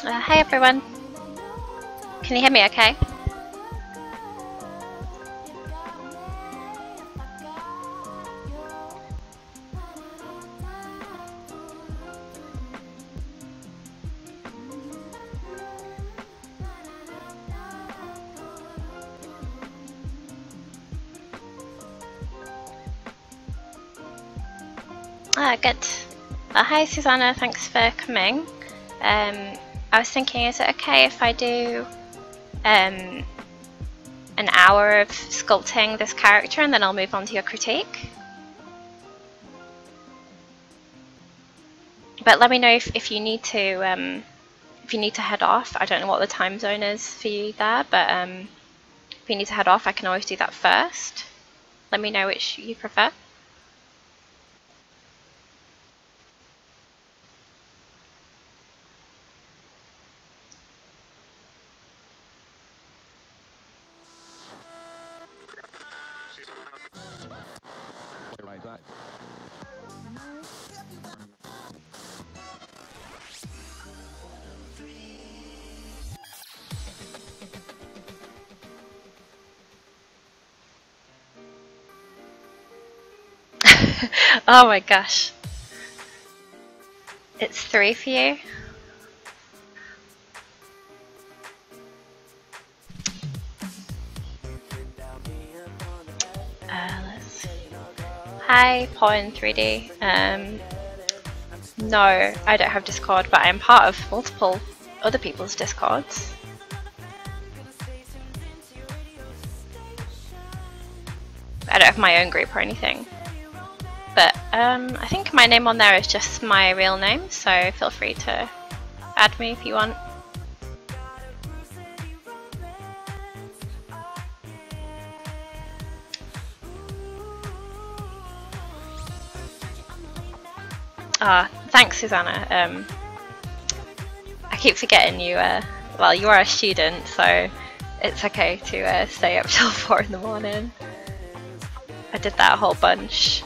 Hey everyone, can you hear me okay? Good. Hi Susanna, thanks for coming. I was thinking, is it okay if I do an hour of sculpting this character and then I'll move on to your critique? But let me know if you need to head off. I don't know what the time zone is for you there, but if you need to head off, I can always do that first. Let me know which you prefer. Oh my gosh. It's 3 for you? Hi, Pawn 3D. No, I don't have Discord, but I am part of multiple other people's Discords. I don't have my own group or anything. But I think my name on there is just my real name, so feel free to add me if you want. Thanks Susanna. I keep forgetting you, well, you are a student, so it's okay to stay up till 4 in the morning. I did that a whole bunch.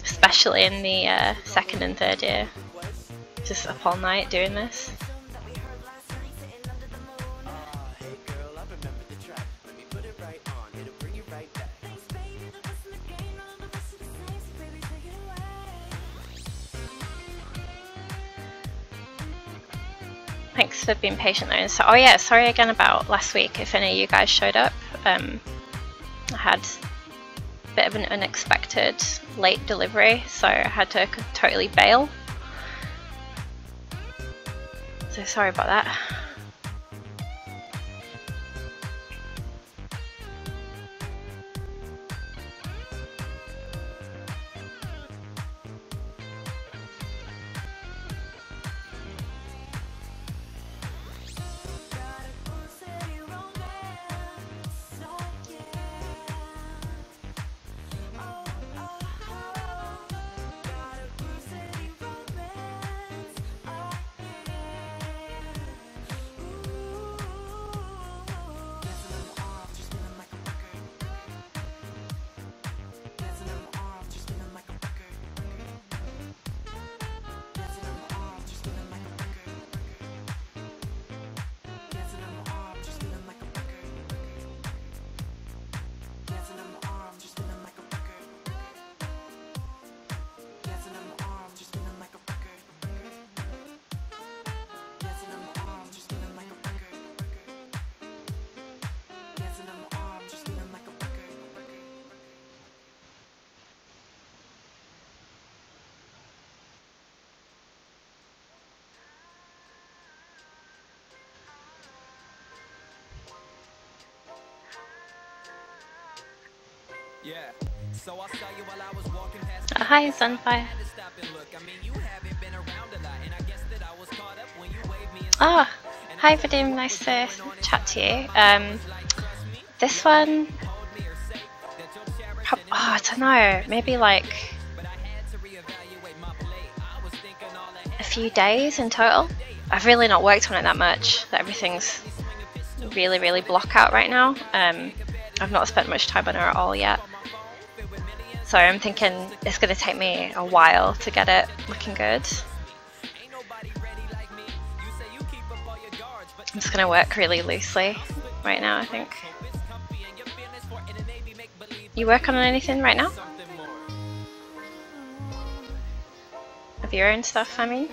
Especially in the second and third year. Just up all night doing this. Thanks for being patient though. So, oh yeah, sorry again about last week if any of you guys showed up. I had a bit of an unexpected late delivery, so I had to totally bail. So sorry about that. Hi Sunfire. Hi Vadim, nice to chat to you. This one, I don't know, maybe like a few days in total. I've really not worked on it that much. Everything's really block out right now. I've not spent much time on her at all yet. So I'm thinking it's going to take me a while to get it looking good. I'm just going to work really loosely right now, I think. You work on anything right now? Of your own stuff, I mean?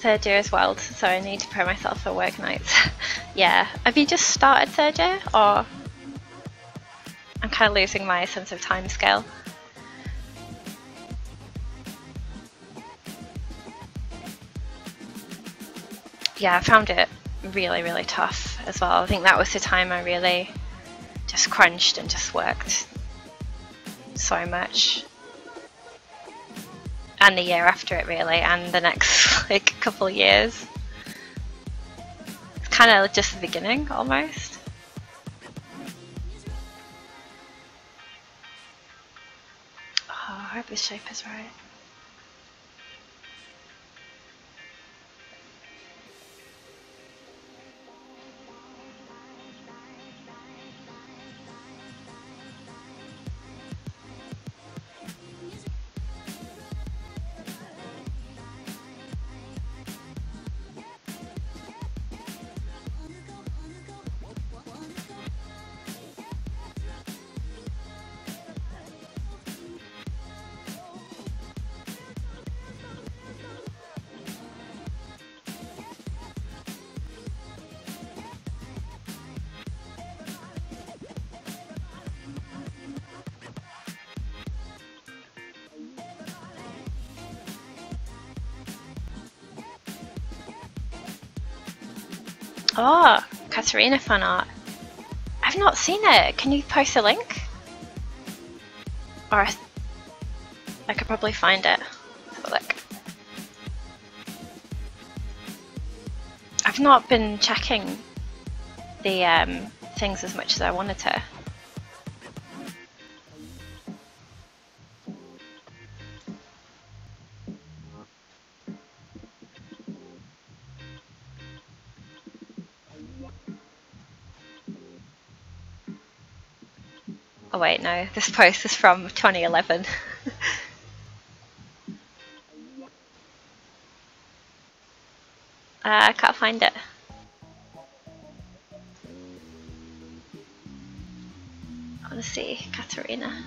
Third year as well, so I need to prepare myself for work nights. Yeah, have you just started third year, or I'm kind of losing my sense of time scale? Yeah, I found it really tough as well. I think that was the time I really just crunched and just worked so much. And the year after it really, and the next like couple of years. It's kind of just the beginning almost. Oh, I hope this shape is right. Oh, Katarina fan art. I've not seen it. Can you post a link? Or I could probably find it. Let's have a look. I've not been checking the things as much as I wanted to. Oh wait, no, this post is from 2011. I can't find it. want to see Katarina.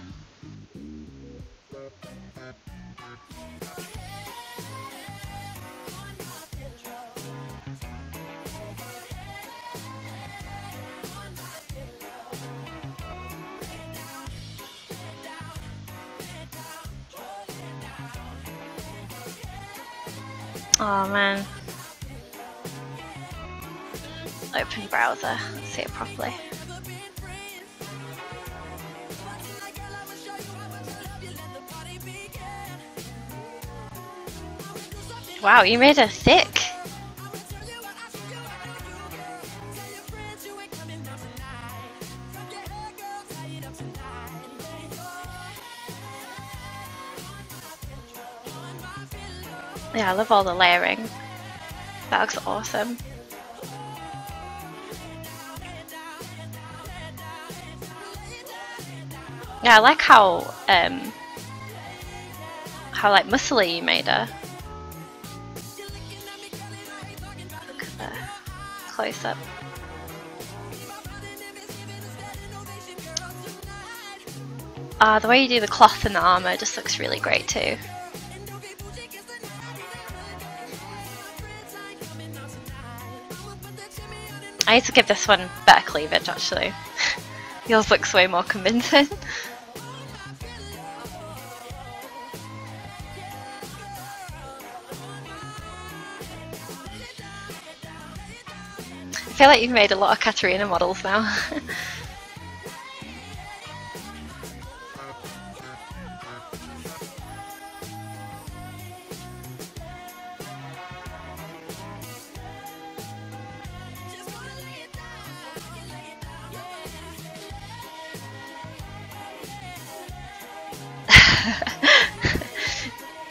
Oh man. Open browser, let's see it properly. Wow, you made her thick! Yeah, I love all the layering. That looks awesome. Yeah, I like how like muscly you made her. Look at the close up. The way you do the cloth and the armor just looks really great too. I need to give this one better cleavage actually. Yours looks way more convincing. I feel like you've made a lot of Katarina models now.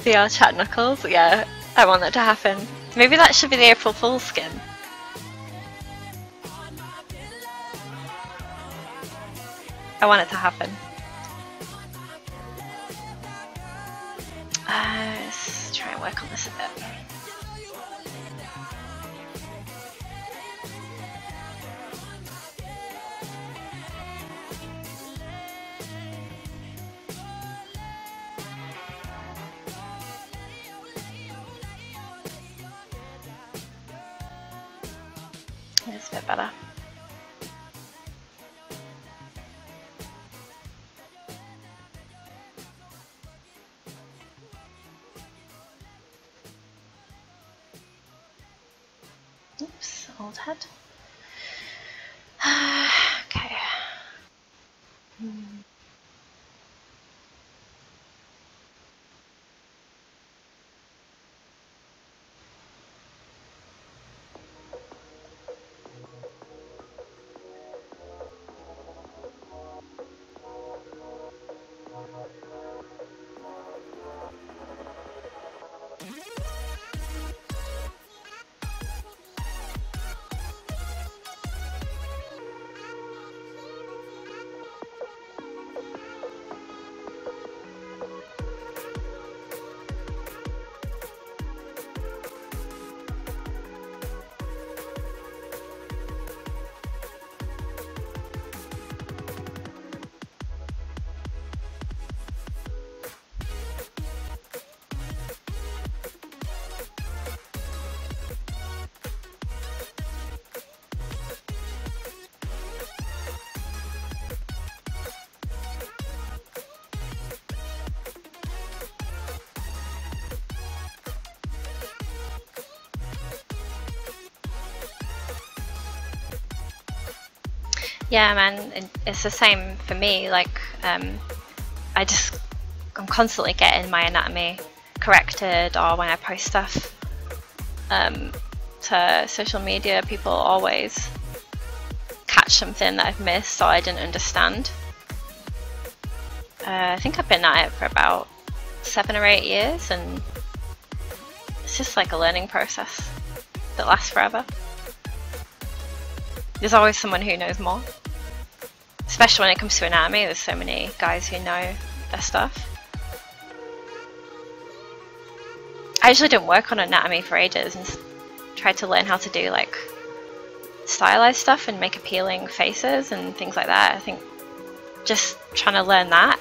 VR chat knuckles? Yeah, I want that to happen. Maybe that should be the April Fool's skin. I want it to happen. Let's try and work on this a bit. It's a bit better. Oops, old head. Okay. Yeah, man, it's the same for me. Like, I'm constantly getting my anatomy corrected, or when I post stuff to social media, people always catch something that I've missed or I didn't understand. I think I've been at it for about 7 or 8 years, and it's just like a learning process that lasts forever. There's always someone who knows more. Especially when it comes to anatomy, there's so many guys who know their stuff. I usually didn't work on anatomy for ages and tried to learn how to do like stylized stuff and make appealing faces and things like that. I think just trying to learn that.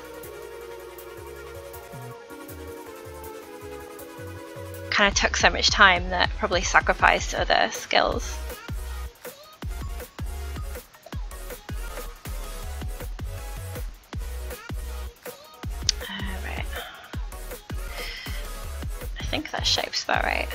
Kind of took so much time that probably sacrificed other skills. Right. I think that shape's about right.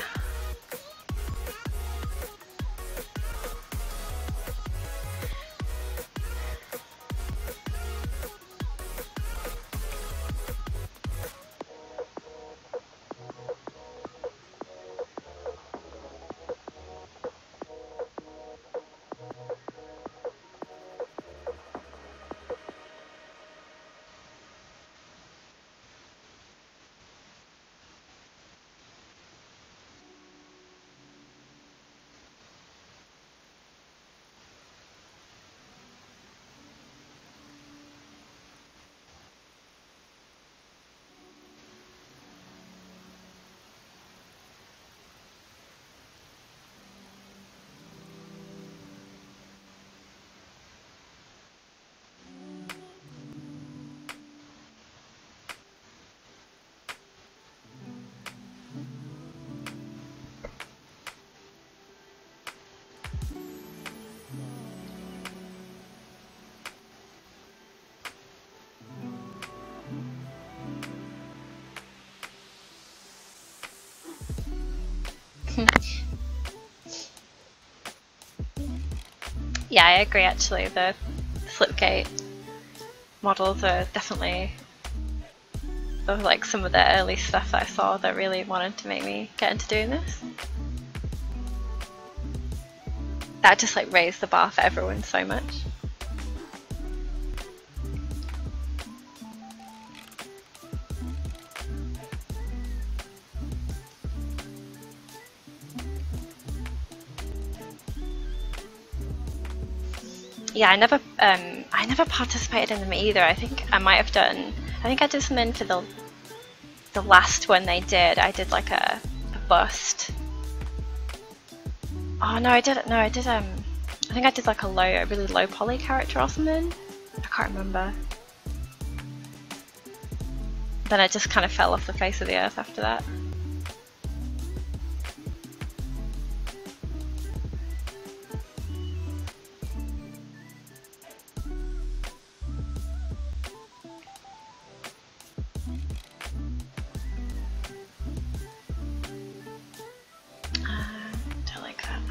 Yeah, I agree actually. The slipgate models are definitely like some of the early stuff that I saw that really wanted to make me get into doing this. That just like raised the bar for everyone so much. Yeah, I never participated in them either. I think I might have done. I think I did something for the last one they did. I did like a bust. Oh no, I did. No, I did. I think I did like a really low poly character or something. I can't remember. Then I just kind of fell off the face of the earth after that. I like that.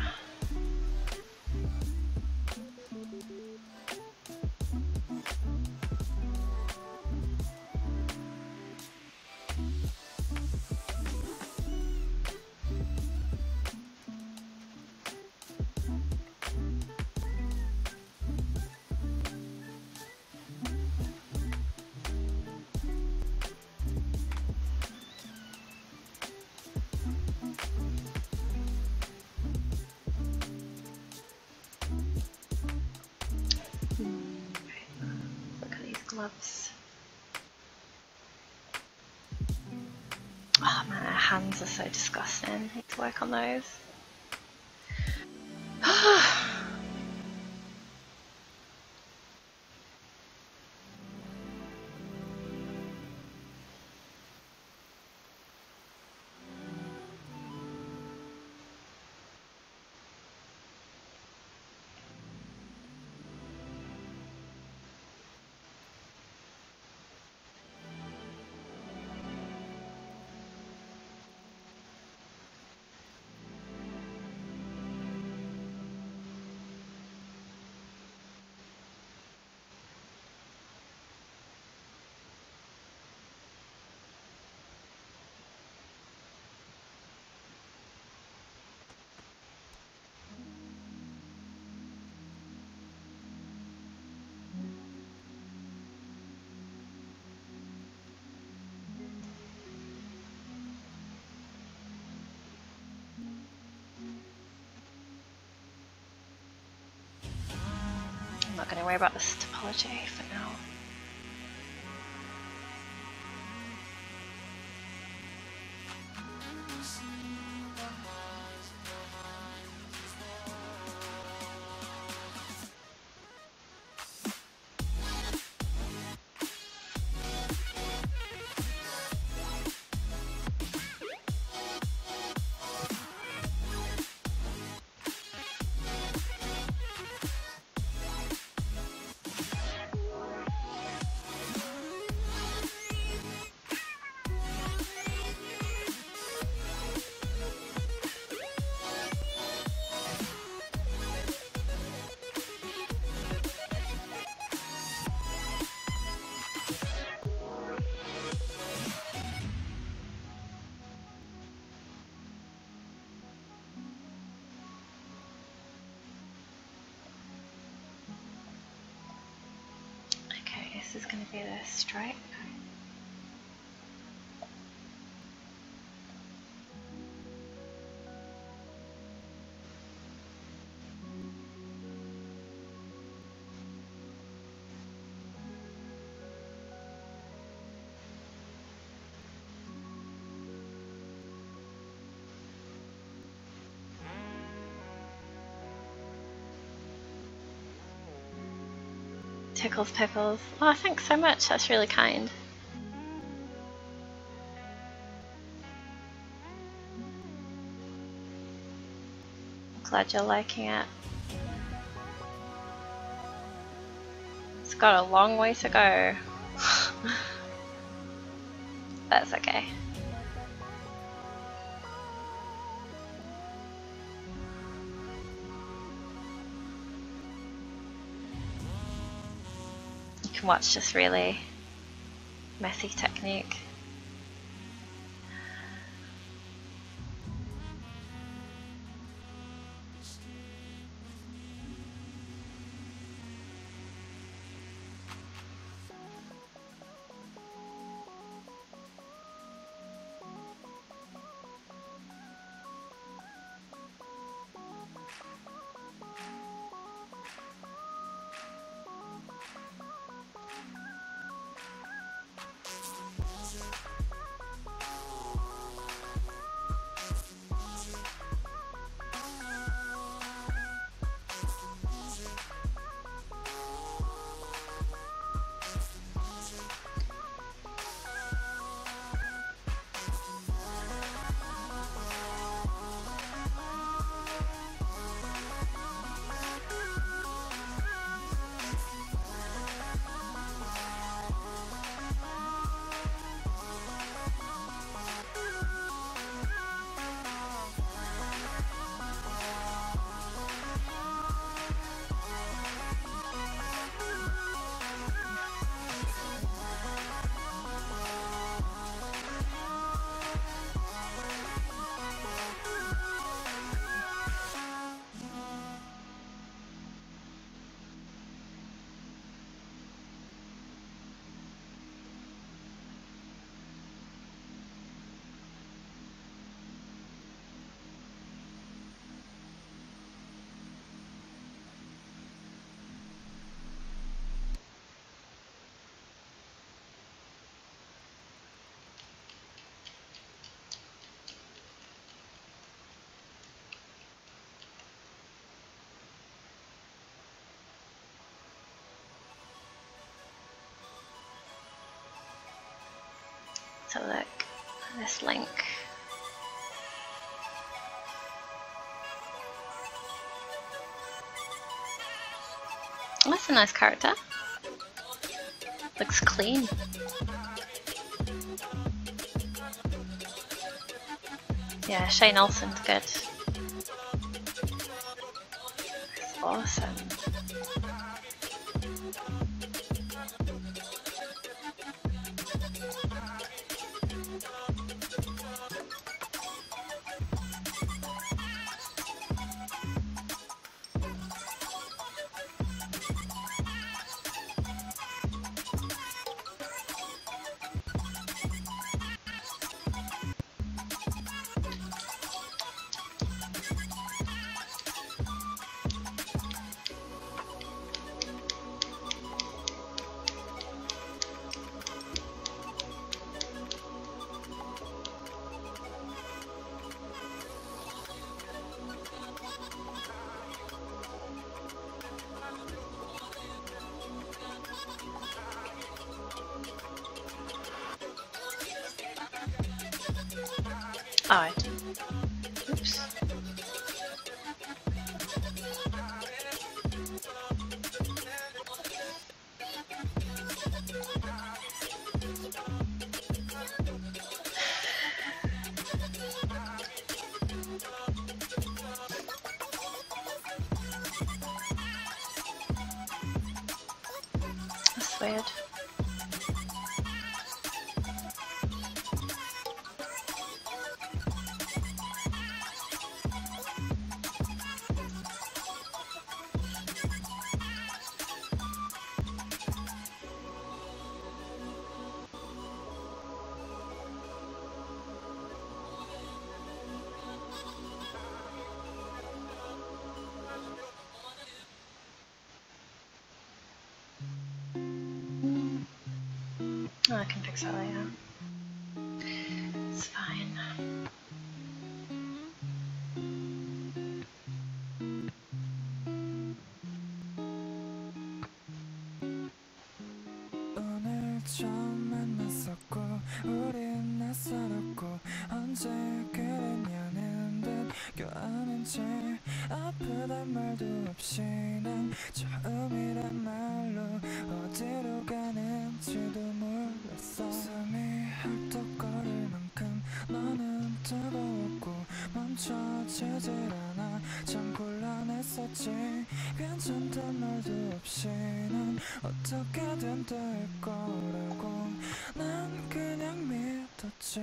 Look at these gloves. Oh man, our hands are so disgusting. I need to work on those. I'm not going to worry about this topology for now. this is going to be the stripe. Tickles Pickles. Oh, thanks so much. That's really kind. I'm glad you're liking it. It's got a long way to go. That's okay. You can watch this really messy technique. So look at this link. Oh, that's a nice character. Looks clean. Yeah, Shane Olsen's good. That's awesome. Oh, oops. That's weird. Oh, I can fix that later. It's fine. 오늘 처음 만났었고 우린 낯설었고 언제 그랬냐는 듯 껴안은 채 아프단 말도 없이 난 처음이란 말로 어디로 가는지도 몰랐어 숨이 헐떡거릴 만큼 너는 뜨거웠고 멈춰지질 않아 참 곤란했었지 괜찮단 말도 없이 난 어떻게든 될 거라고 난 그냥 믿었지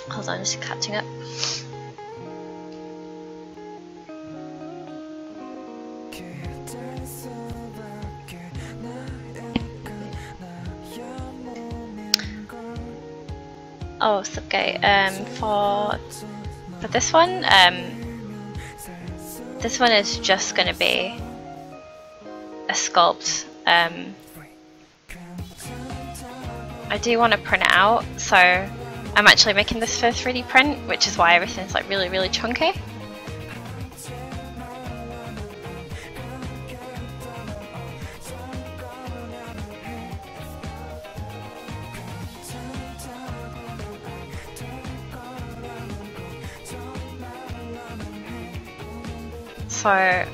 Hold on, just catching up. Oh, subgate. For this one is just going to be a sculpt. I do want to print it out, so I'm actually making this for 3D print, which is why everything's like really, really chunky. So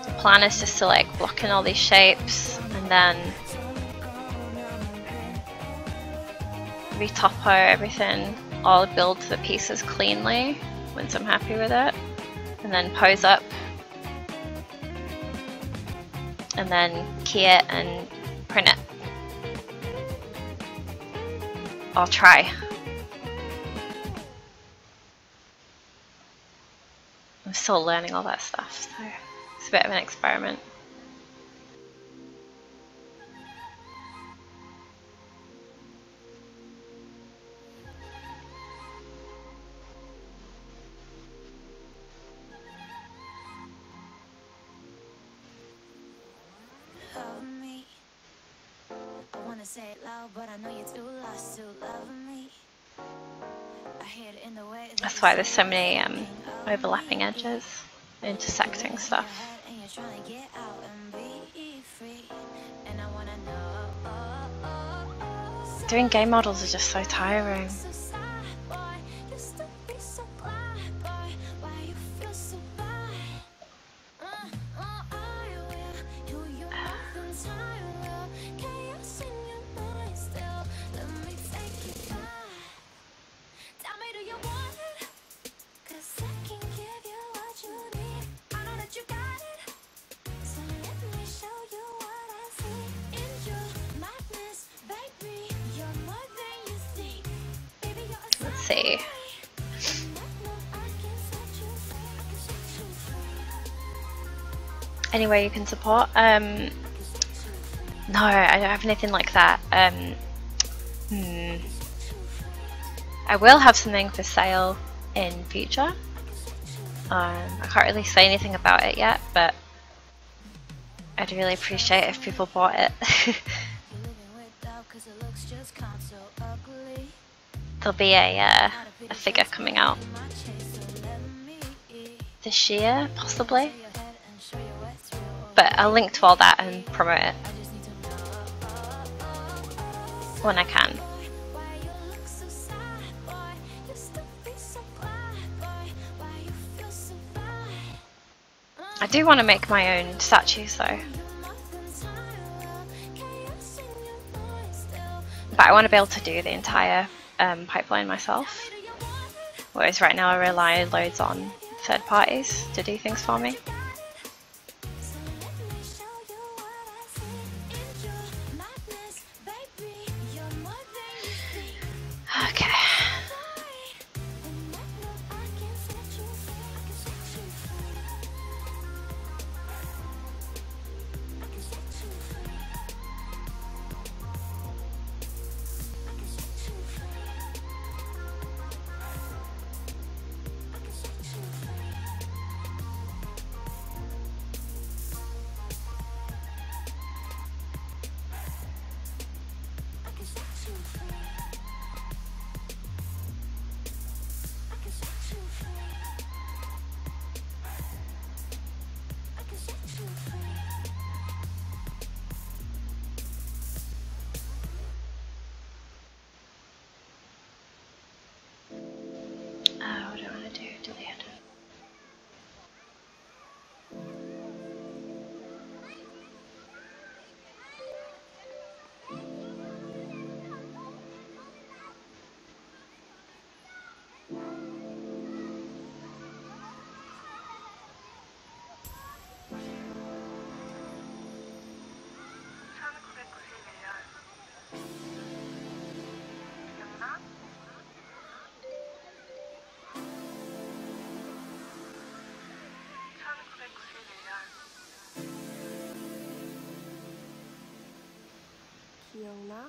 the plan is just to like block in all these shapes and then retopo everything. I'll build the pieces cleanly once I'm happy with it, and then pose up and then key it and print it. I'll try. I'm still learning all that stuff, so it's a bit of an experiment. Say it loud, but I know you're too lost to love me. I hear it in the way That's why there's so many overlapping edges, intersecting stuff. Doing game models is just so tiring. See. Any way you can support? No, I don't have anything like that. I will have something for sale in future. I can't really say anything about it yet, but I'd really appreciate if people bought it. There'll be a figure coming out this year, possibly, but I'll link to all that and promote it. when I can. I do want to make my own statues though. But I want to be able to do the entire pipeline myself. Whereas right now I rely loads on third parties to do things for me. Okay. What do I want to do? Delete. 기억나?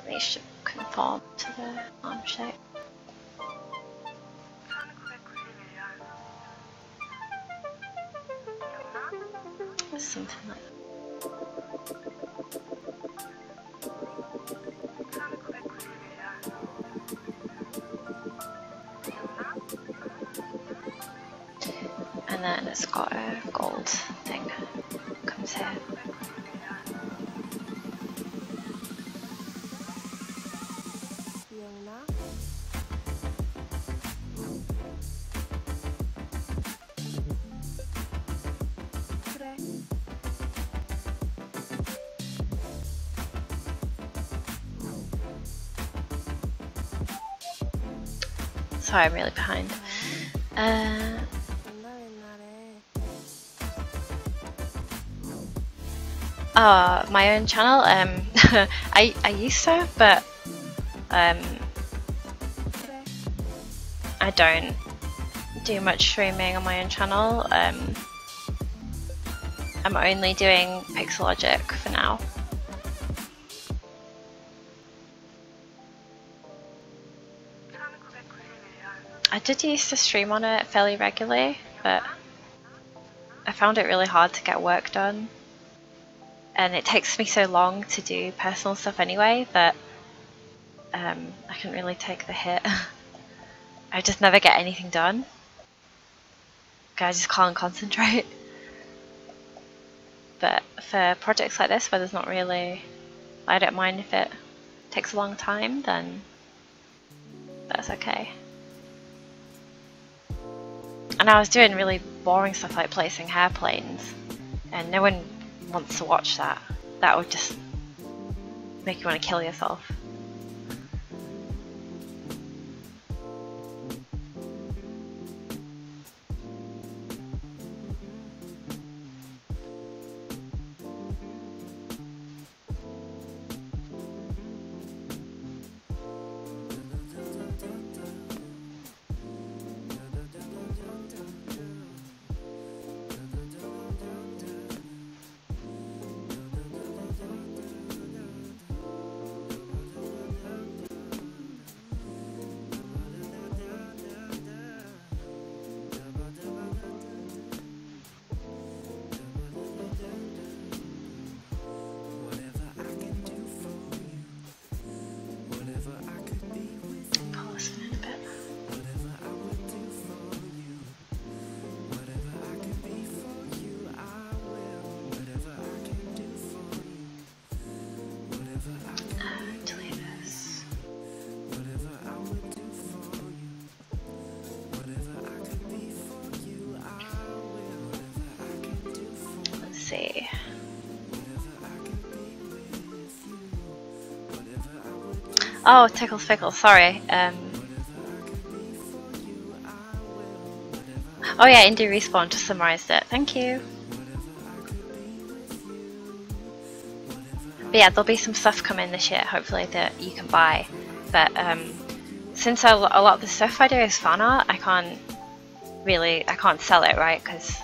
They should conform to the arm shape. Something like that. And then it's got a gold thing comes here. 기억나? 그래. Sorry, I'm really behind. 옛날에 My own channel. I used to, but 그래. I don't do much streaming on my own channel. I'm only doing Pixelogic for now. I did used to stream on it fairly regularly, but I found it really hard to get work done. And it takes me so long to do personal stuff anyway that I can really take the hit. I just never get anything done. I just can't concentrate. But for projects like this where there's not really, I don't mind if it takes a long time, then that's okay. And I was doing really boring stuff like placing hairplanes, and no one wants to watch that. That would just make you want to kill yourself. see. Oh, Tickles Pickles, sorry. Oh yeah, Indie Respawn just summarised it. Thank you. But yeah, there'll be some stuff coming this year, hopefully, that you can buy. But since a lot of the stuff I do is fan art, I can't sell it, right? Because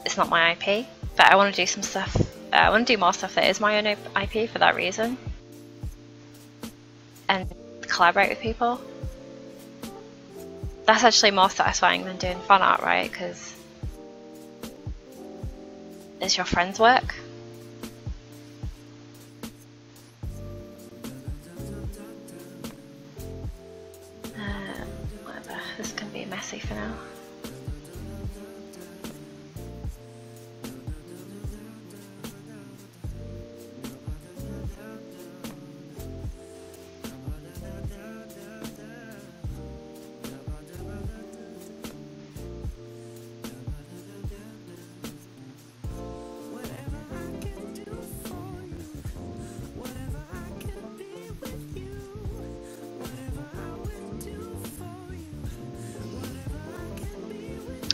it's not my IP. But I want to do some stuff. I want to do more stuff that is my own IP for that reason, and collaborate with people. That's actually more satisfying than doing fan art, right? Because it's your friend's work. Whatever, this can be messy for now.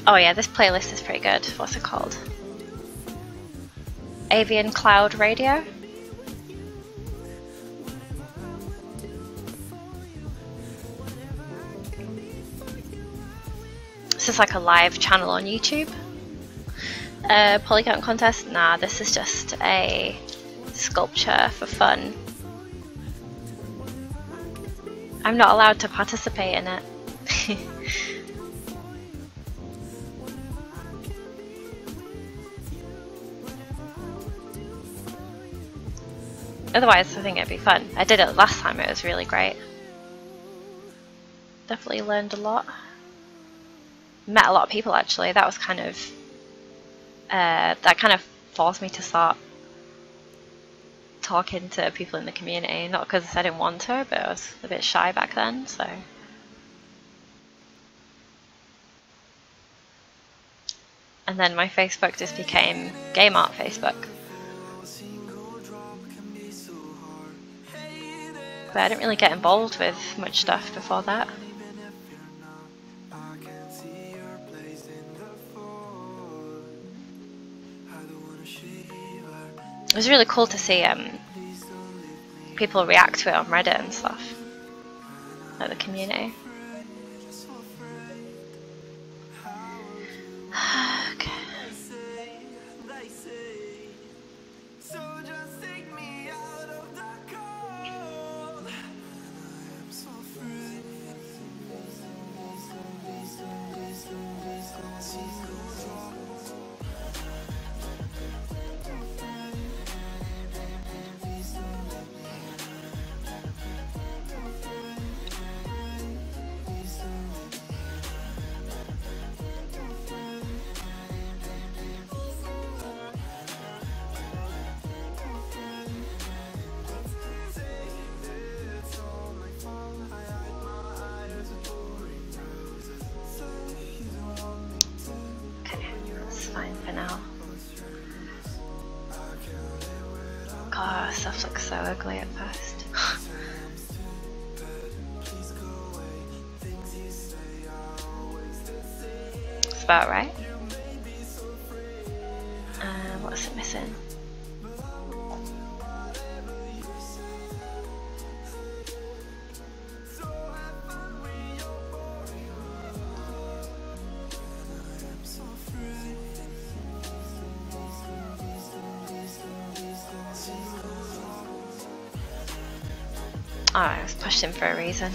Oh yeah, this playlist is pretty good. What's it called? Avian Cloud Radio? This is like a live channel on YouTube. Polygon contest? Nah, this is just a sculpture for fun. I'm not allowed to participate in it. Otherwise, I think it'd be fun. I did it last time, it was really great. Definitely learned a lot. Met a lot of people actually. That was kind of that kind of forced me to start talking to people in the community. Not because I didn't want to, but I was a bit shy back then, so. And then my Facebook just became Game Art Facebook. But I didn't really get involved with much stuff before that. It was really cool to see people react to it on Reddit and stuff, like the community. Okay. God, stuff looks so ugly at first. It's about right. What's it missing? Oh, I was pushed in for a reason.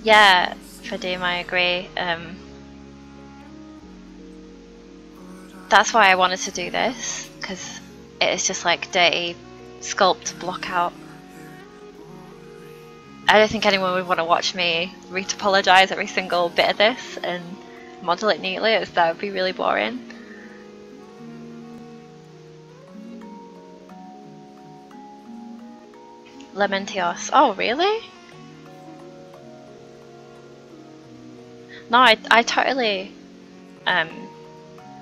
Yeah, for Doom, I agree. That's why I wanted to do this, because it is just like dirty sculpt block out. I don't think anyone would want to watch me retopologize every single bit of this and model it neatly. That would be really boring. Lementios. Oh, really? No, I totally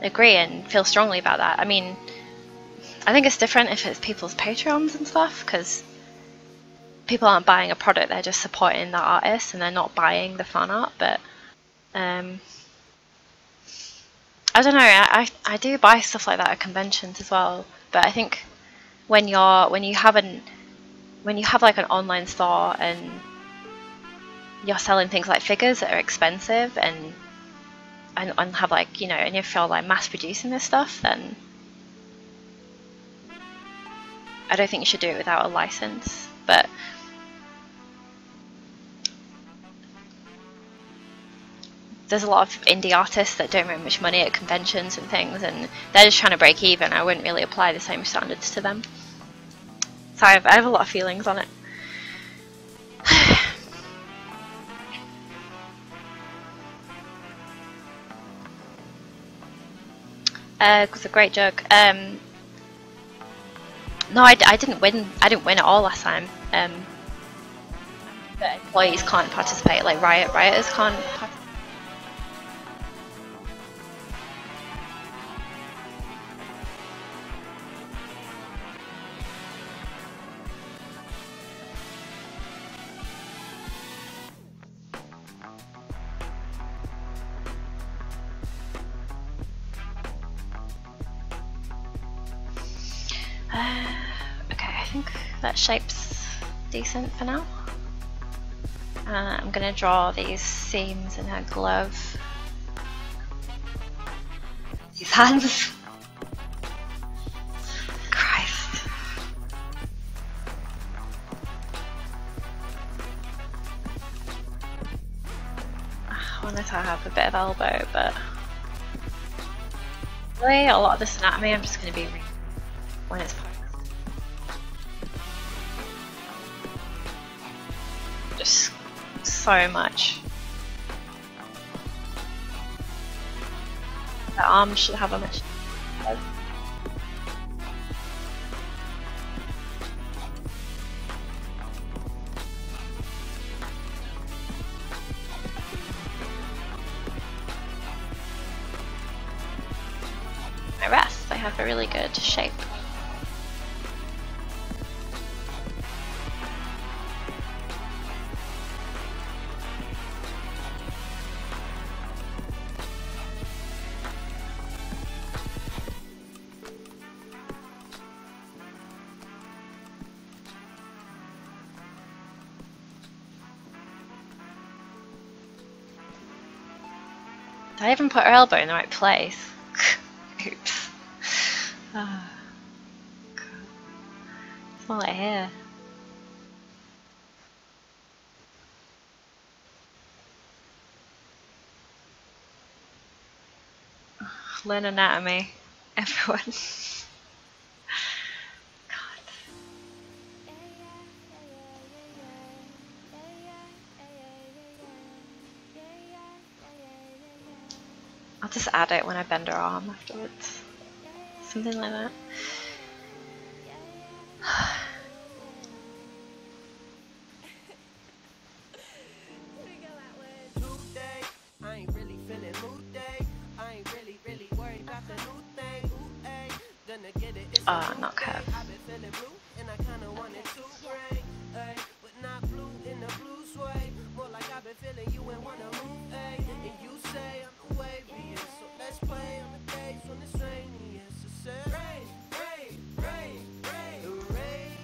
agree and feel strongly about that. I mean, I think it's different if it's people's Patreons and stuff, because people aren't buying a product, they're just supporting the artist and they're not buying the fan art. But I don't know, I do buy stuff like that at conventions as well. But I think when you have like an online store and you're selling things like figures that are expensive and have like, you know, and you feel like mass producing this stuff, then I don't think you should do it without a license. But there's a lot of indie artists that don't make much money at conventions and things, and they're just trying to break even. I wouldn't really apply the same standards to them. So I have a lot of feelings on it. It was a great joke. No, I didn't win. I didn't win at all last time. But employees can't participate. Like rioters can't participate. Okay, I think that shape's decent for now. I'm gonna draw these seams in her glove. These hands. Christ. I wanted to have a bit of elbow, but really a lot of this anatomy I'm just gonna be when it's just so much. The arm should have a much. My wrists, they have a really good shape. Did I even put her elbow in the right place? Oops. Oh, God. It's not like here. Learn anatomy, everyone. I'll just add it when I bend her arm afterwards. Something like that. Oh, not curve.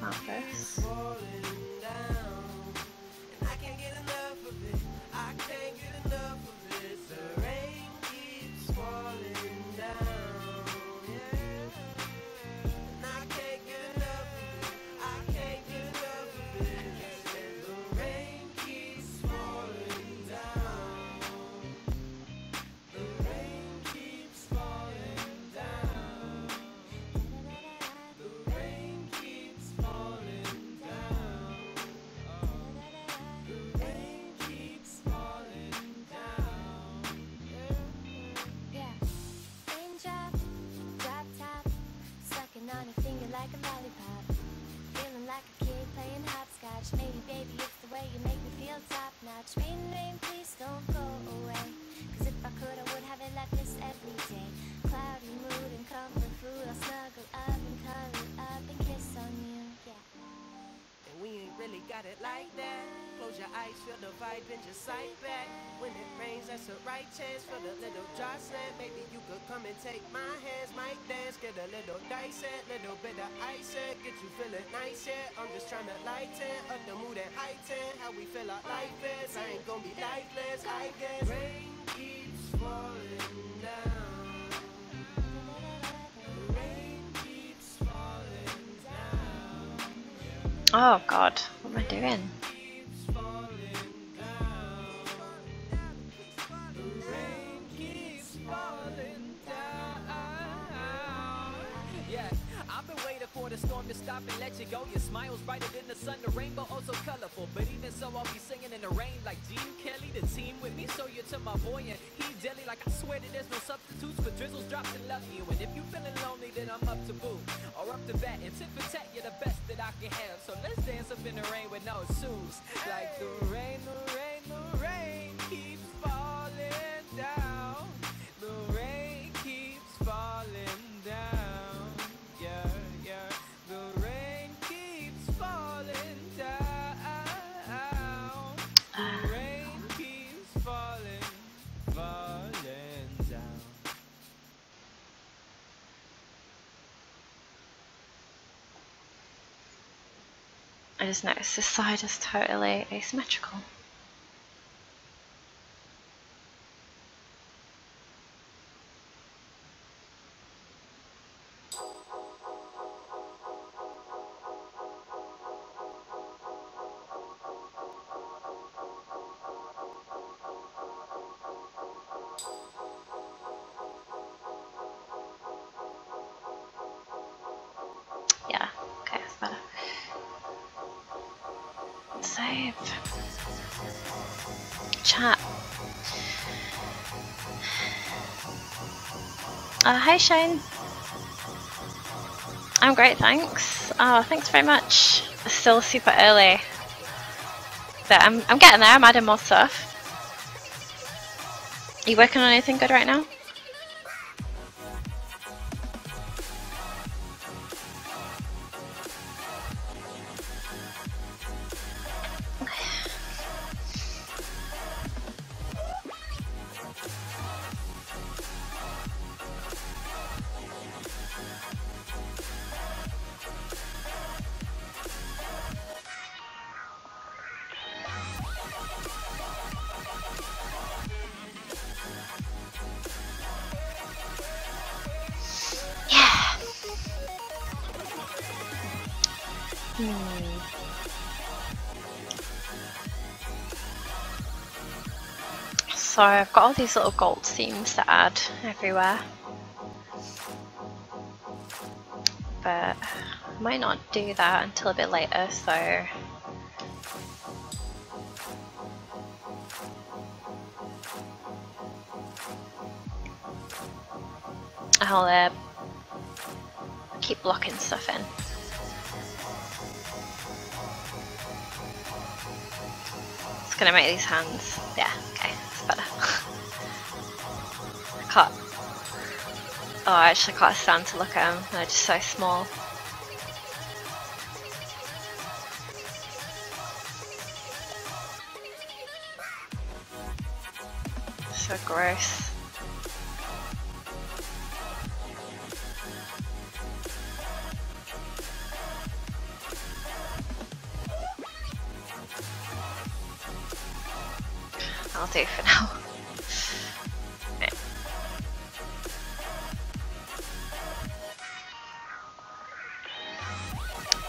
Not this. got it like that. Close your eyes, feel the vibe in your sight back. When it rains, that's a right chance for the little drop slam. Maybe you could come and take my hands, might dance, get a little dice at, little bit of ice at, get you feeling nice, yeah. I'm just trying to lighten up the mood and heighten how we feel our life is. I ain't gonna be lifeless, I guess. Rain keeps falling down. Rain keeps falling down. Oh God, what am I doing? Keeps falling down. The rain keeps falling down. Yeah, I've been waiting for the storm to stop and let you go. Your smile's brighter than the sun, the rainbow oh so colorful. But even so, I'll be singing in the rain like Gene Kelly, the team with me. So you're to my boy and he's jelly. Like I swear that there's no substitutes for drizzles dropped and love you. And if you feeling lonely, then I'm up to boo or up to bat. And tit for tat, you're the best that I can have. So let's dance up in the rain with no shoes. Like the rain, the rain, the rain keeps falling down. The rain keeps falling down. Yeah, yeah. The rain keeps falling down. The rain keeps falling, falling down. I just noticed this side is totally asymmetrical. Yeah, okay, that's better. Save. Chat. Hi Shane. I'm great, thanks. Oh, thanks very much. It's still super early, but I'm getting there. I'm adding more stuff. Are you working on anything good right now? So I've got all these little gold seams to add everywhere, but I might not do that until a bit later, so I'll keep blocking stuff in. It's gonna make these hands, yeah, okay, it's better. I can't, oh I actually can't stand to look at them, they're just so small. So gross. I'll do for now.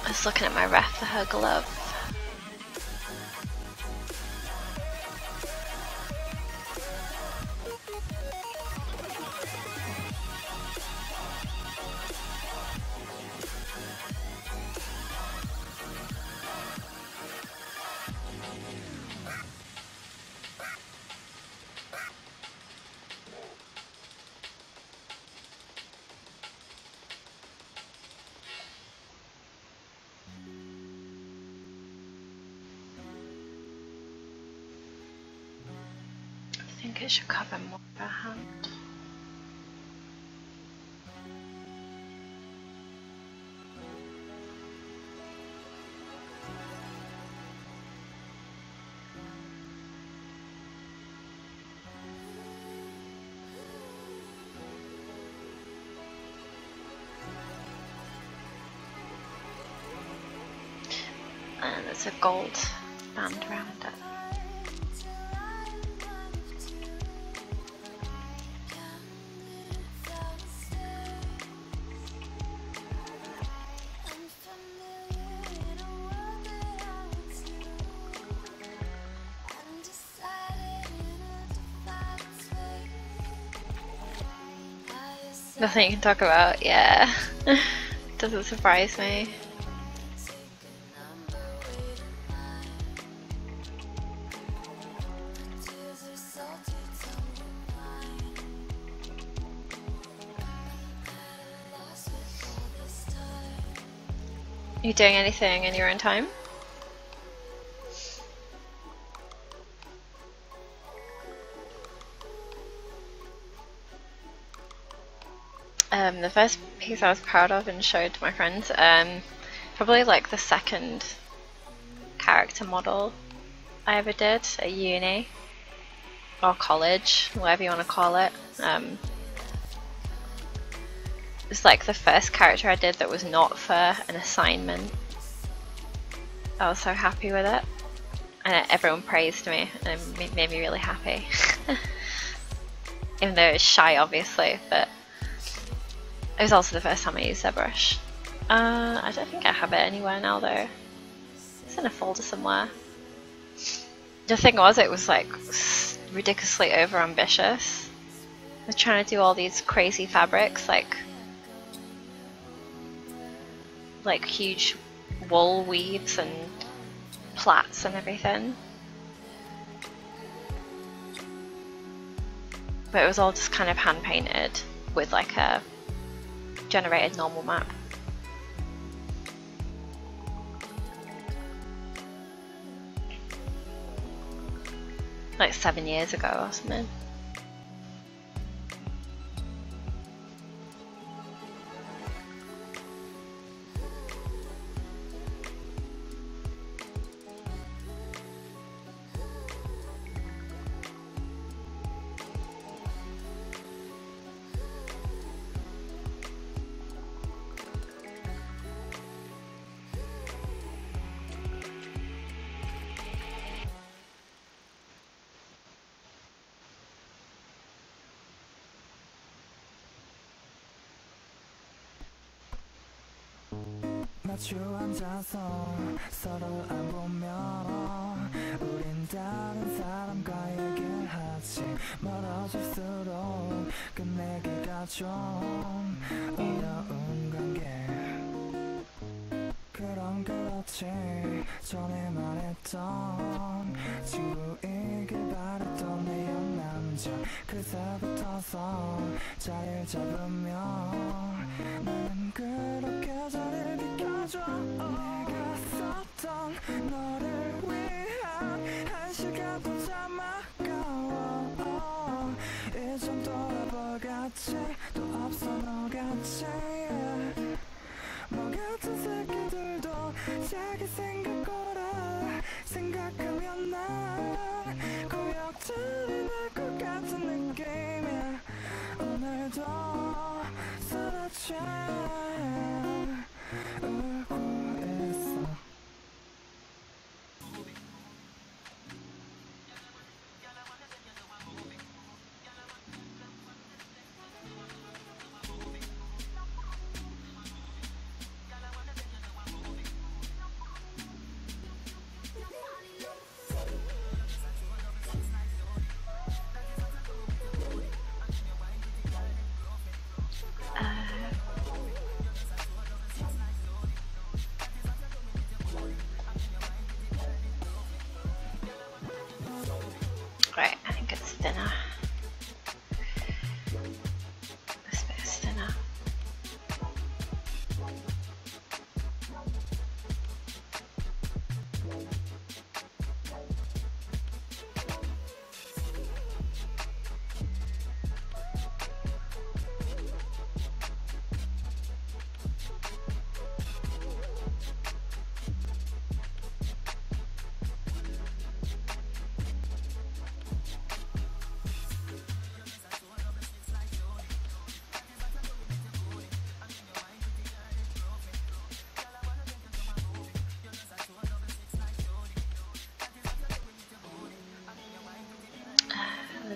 I was looking at my ref for her glove. I think it should cover more of her hand. there's a gold band around it. Nothing you can talk about, yeah. Doesn't surprise me. Are you doing anything in your own time? The first piece I was proud of and showed to my friends, probably like the second character model I ever did at uni or college, whatever you want to call it. It's like the first character I did that was not for an assignment. I was so happy with it, and everyone praised me, and it made me really happy. Even though it was shy, obviously, but it was also the first time I used ZBrush. I don't think I have it anywhere now though. It's in a folder somewhere. The thing was, it was like ridiculously over ambitious. I was trying to do all these crazy fabrics, like huge wool weaves and plaits and everything. But it was all just kind of hand painted with like a generated normal map. Like 7 years ago or something. 마주 앉아서 서로 안 보며 우린 다른 사람과 얘기를 하지 멀어질수록 끝내기가 좀 어려운 관계 그럼 그렇지 전에 말했던 친구이길 바랬던 내 옆남자 그새부터서 자리를 잡으며 나는 그렇게 자리를 비켜줘 내가 썼던 너를 위한 한 시간도 참 아까워 이젠 돌아볼 가치 또 없어 너같이 뭐 같은 새끼들도 자기 생각 거라 생각하면 난 구역질이 날 것 같은 느낌이야 오늘도 쓰러져 울고 있어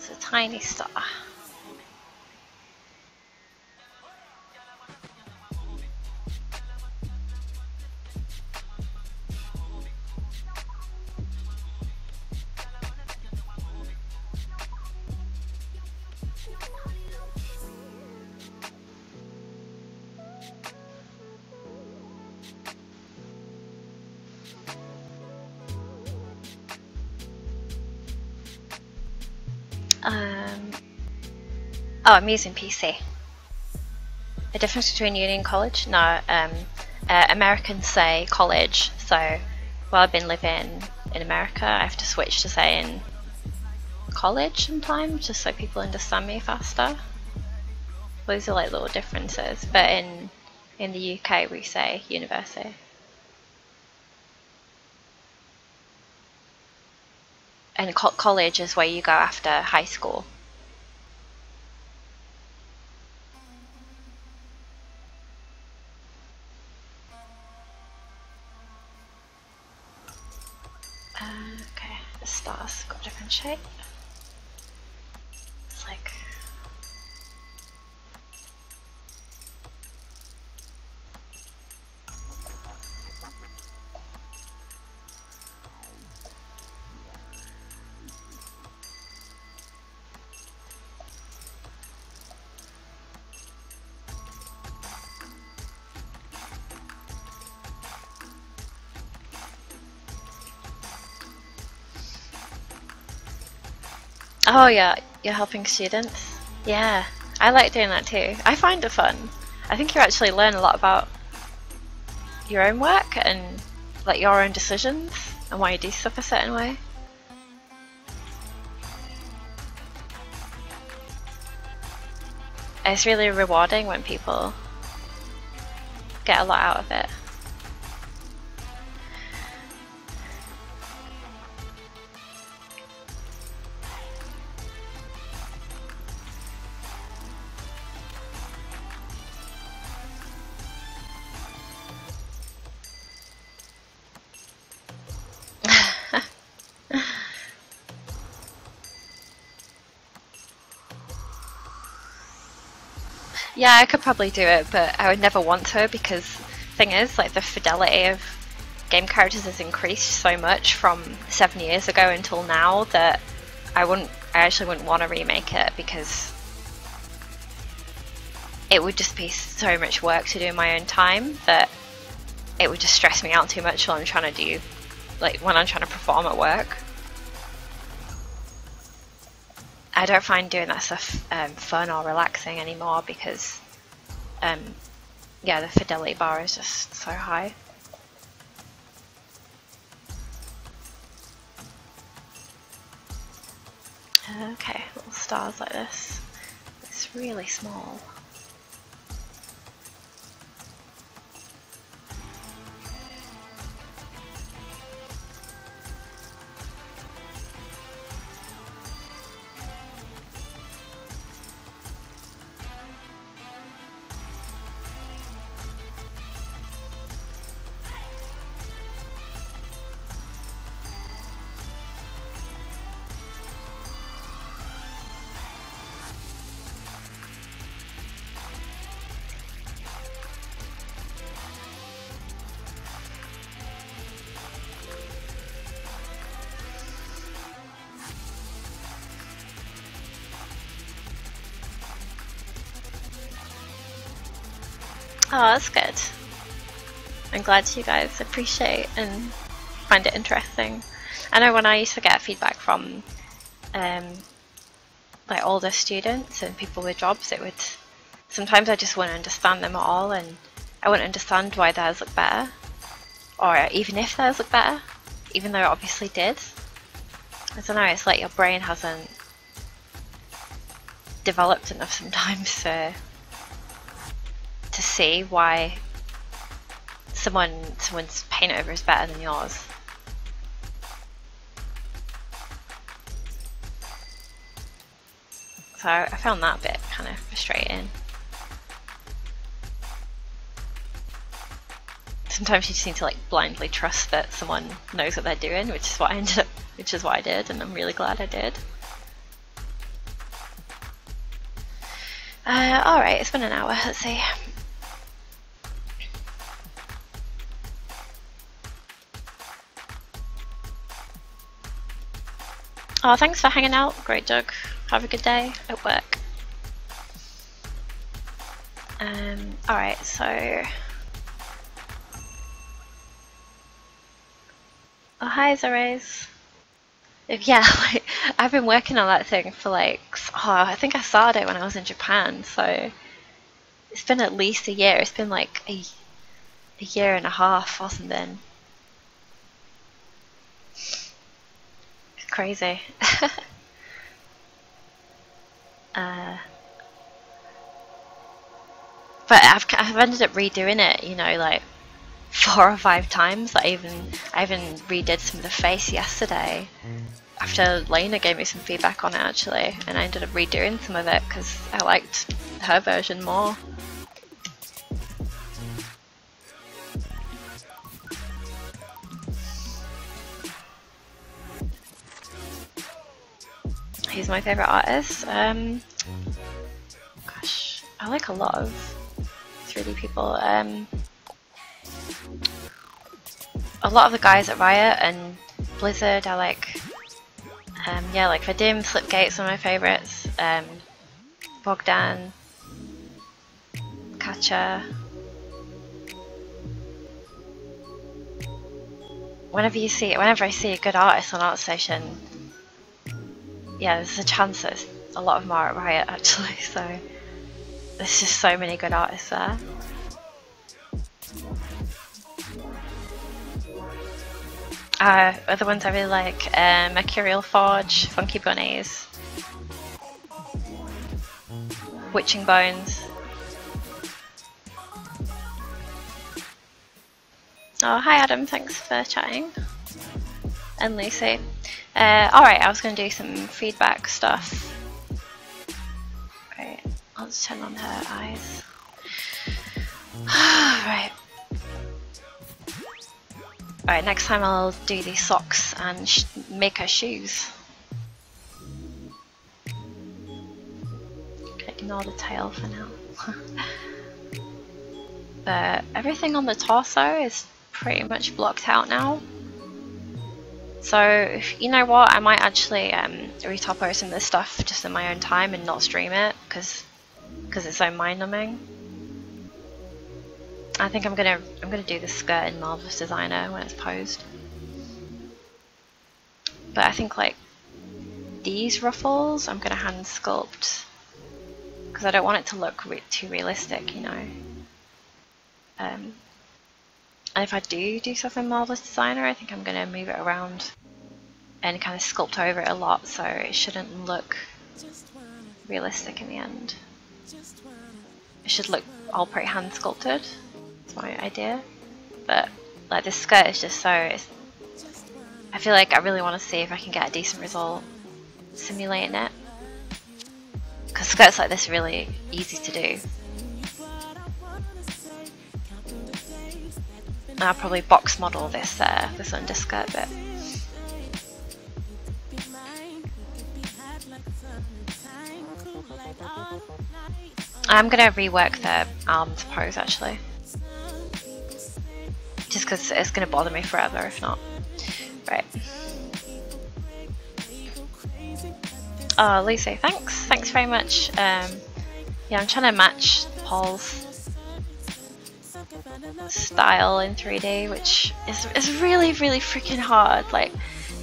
It's a tiny star. Oh, I'm using PC. A difference between uni and college? No, Americans say college, so while I've been living in America, I have to switch to saying college sometimes, just so people understand me faster. Those are like little differences, but in the UK we say university. And college is where you go after high school. Okay, the star's got a different shape. It's like... Oh yeah, you're helping students? Yeah, I like doing that too. I find it fun. I think you actually learn a lot about your own work and like your own decisions and why you do stuff a certain way. It's really rewarding when people get a lot out of it. Yeah, I could probably do it, but I would never want to because the thing is, like, the fidelity of game characters has increased so much from 7 years ago until now that I actually wouldn't want to remake it because it would just be so much work to do in my own time that it would just stress me out too much while I'm trying to do, like, when I'm trying to perform at work. I don't find doing that stuff fun or relaxing anymore because, yeah, the fidelity bar is just so high. Okay, little stars like this. It's really small. Oh, that's good. I'm glad you guys appreciate and find it interesting. I know when I used to get feedback from like older students and people with jobs, it would sometimes I just wouldn't understand them at all, and I wouldn't understand why theirs look better, or even if theirs look better, even though it obviously did. I don't know, it's like your brain hasn't developed enough sometimes to see why someone's paint over is better than yours. So I found that a bit kind of frustrating. Sometimes you just need to like blindly trust that someone knows what they're doing, which is what I did, and I'm really glad I did. Alright, it's been an hour, let's see. Oh, thanks for hanging out. Great Doug. Have a good day at work. Alright, so... Oh, hi, Zares. Yeah, like, I've been working on that thing for like... Oh, I think I started it when I was in Japan, so... It's been at least a year. It's been like a year and a half or something. It's crazy. But I've ended up redoing it, you know, like 4 or 5 times. I even redid some of the face yesterday after Lena gave me some feedback on it actually, and I ended up redoing some of it because I liked her version more. He's my favourite artist. Gosh, I like a lot of 3D people. A lot of the guys at Riot and Blizzard I like. Yeah, like Vadim, Slipgate's one of my favourites. Bogdan, Kacha. Whenever I see a good artist on ArtStation, yeah, there's a chance that a lot of them are at Riot actually, so there's just so many good artists there. Other ones I really like, Mercurial Forge, Funky Bunnies, Witching Bones. Oh, hi Adam, thanks for chatting. And Lucy. Alright, I was going to do some feedback stuff. Right, I'll just turn on her eyes. Right. Alright, next time I'll do these socks and make her shoes. Ignore the tail for now. But everything on the torso is pretty much blocked out now. So, you know what, I might actually retopo some of this stuff just in my own time and not stream it, because it's so mind-numbing. I think I'm gonna do the skirt in Marvelous Designer when it's posed. But I think like these ruffles I'm gonna hand sculpt, because I don't want it to look too realistic, you know. And if I do stuff in Marvelous Designer, I think I'm going to move it around and kind of sculpt over it a lot, so it shouldn't look realistic in the end. It should look all pretty hand sculpted. That's my idea. But like this skirt is just so... I feel like I really want to see if I can get a decent result simulating it. Because skirts like this are really easy to do. I'll probably box model this underskirt bit. I'm gonna rework the arms pose actually, just because it's gonna bother me forever if not. Right. Oh, Lucy, thanks very much. Yeah, I'm trying to match Paul's style in 3D, which is really freaking hard. Like,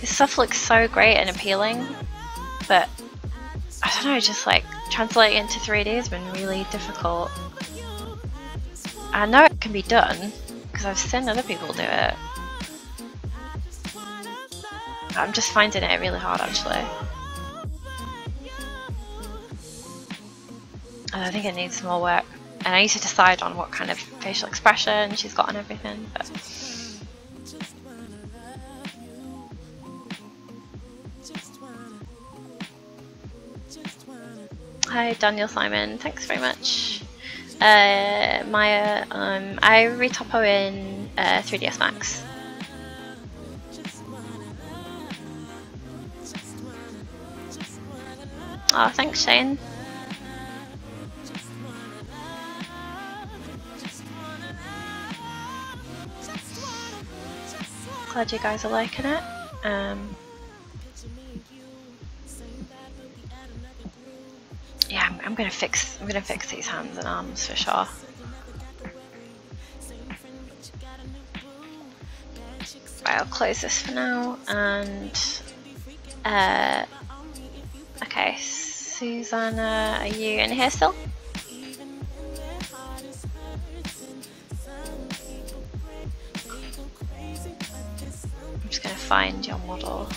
his stuff looks so great and appealing, but I don't know, just like translating it into 3D has been really difficult. I know it can be done because I've seen other people do it. I'm just finding it really hard actually. I think it needs more work. And I need to decide on what kind of facial expression she's got and everything. But hi Daniel Simon, thanks very much. Maya, I retopo in 3ds Max. Oh, thanks Shane. Glad you guys are liking it. Yeah, I'm gonna fix these hands and arms for sure. Right, I'll close this for now, and okay, Susanna, are you in here still? I'm just gonna find your model.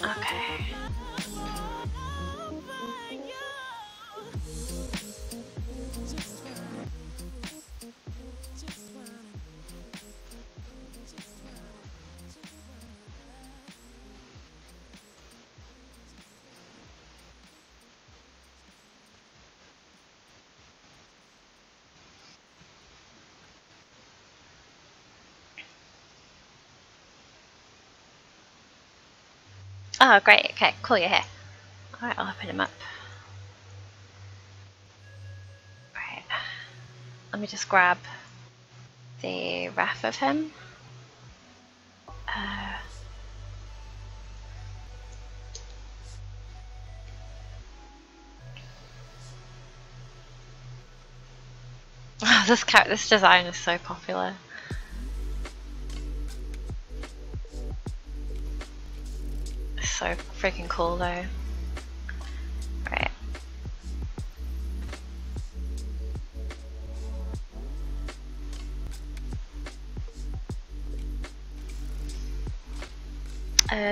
Okay. Oh, great. Okay, cool, you're here. Alright, I'll open him up. Right. Let me just grab the ref of him. Oh, this design is so popular. It's so freaking cool though. Right.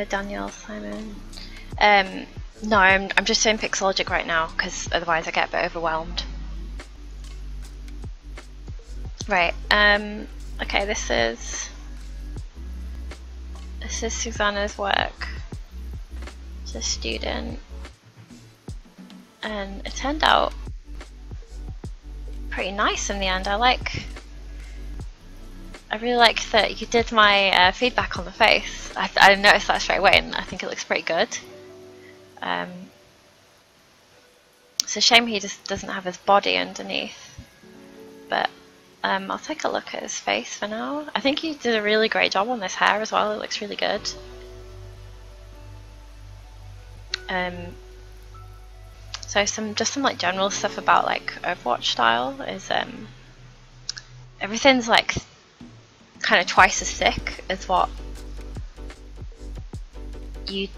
Danielle, Simon. No, I'm just doing Pixologic right now because otherwise I get a bit overwhelmed. Right. Okay, this is Susanna's work. She's a student, and it turned out pretty nice in the end. I really like that you did my feedback on the face. I noticed that straight away, and I think it looks pretty good. It's a shame he just doesn't have his body underneath, but I'll take a look at his face for now. I think he did a really great job on this hair as well. It looks really good. So just some like general stuff about like Overwatch style is everything's like kind of twice as thick as what you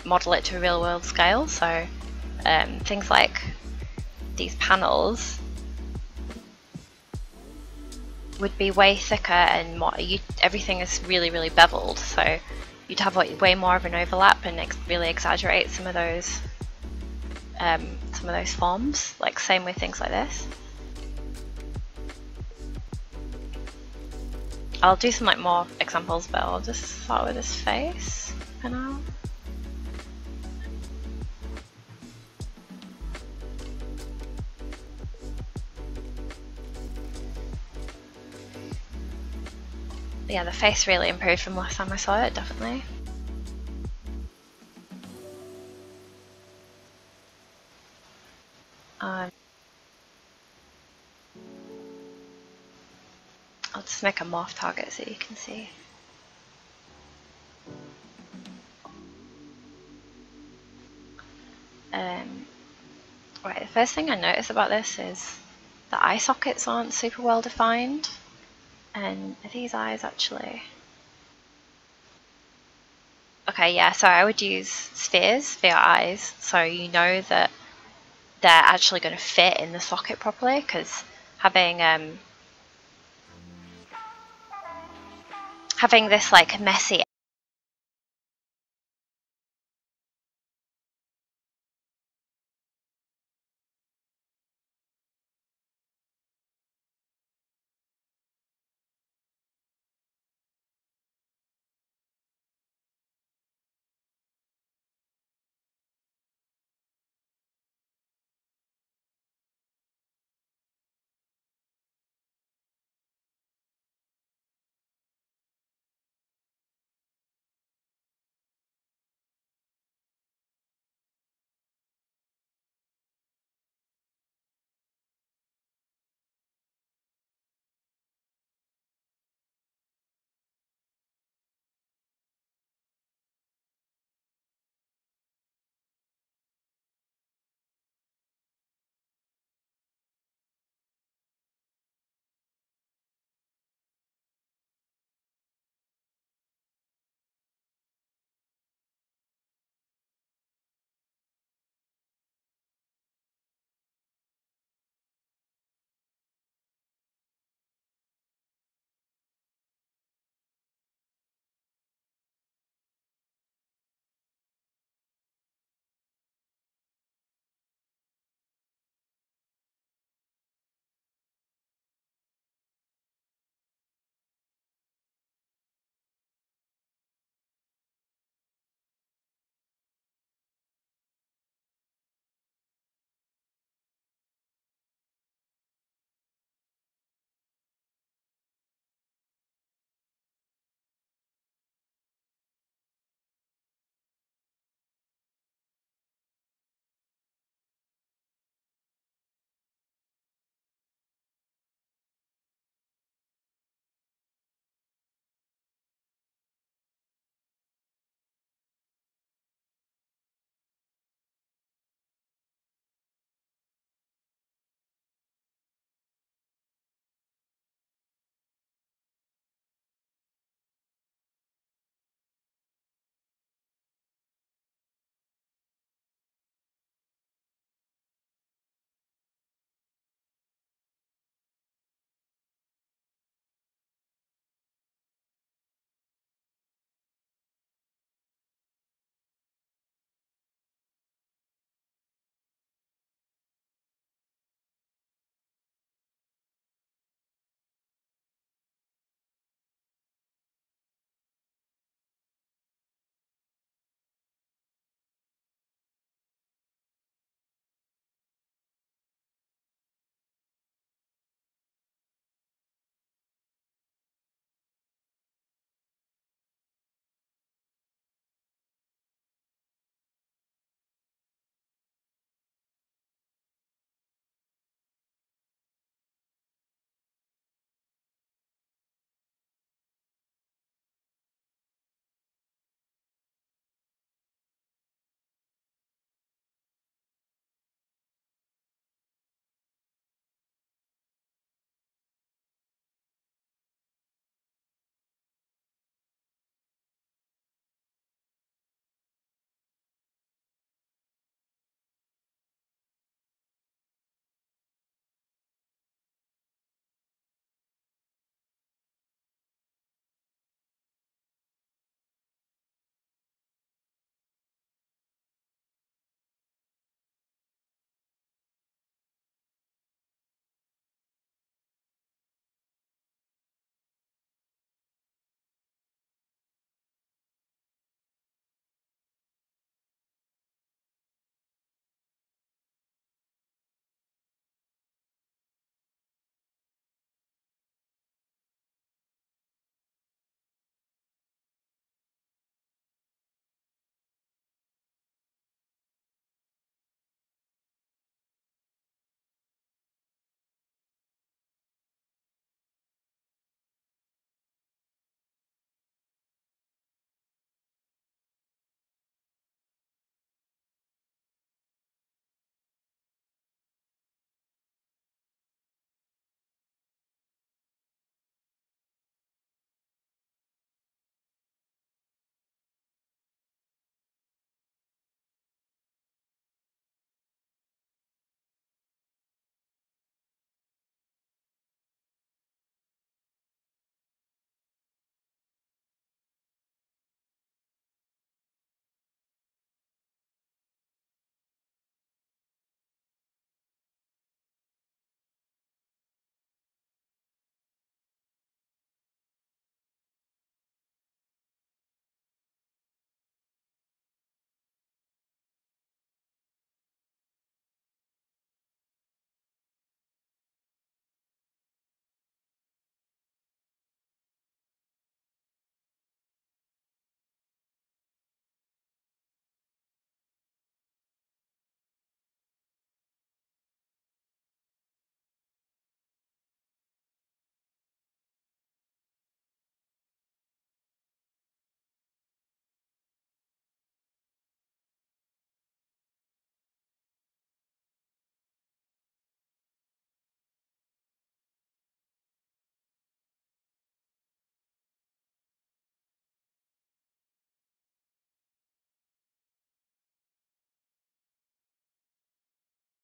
model it to a real world scale. So things like these panels would be way thicker, and everything is really beveled, so you'd have like way more of an overlap and really exaggerate some of those forms. Like same with things like this. I'll do some like more examples, but I'll just start with his face for now. Yeah, the face really improved from last time I saw it, definitely. I'll just make a morph target so you can see. Right, the first thing I notice about this is the eye sockets aren't super well defined. And are these eyes actually? Okay, yeah, so I would use spheres for your eyes, so you know that they're actually going to fit in the socket properly, because having this like messy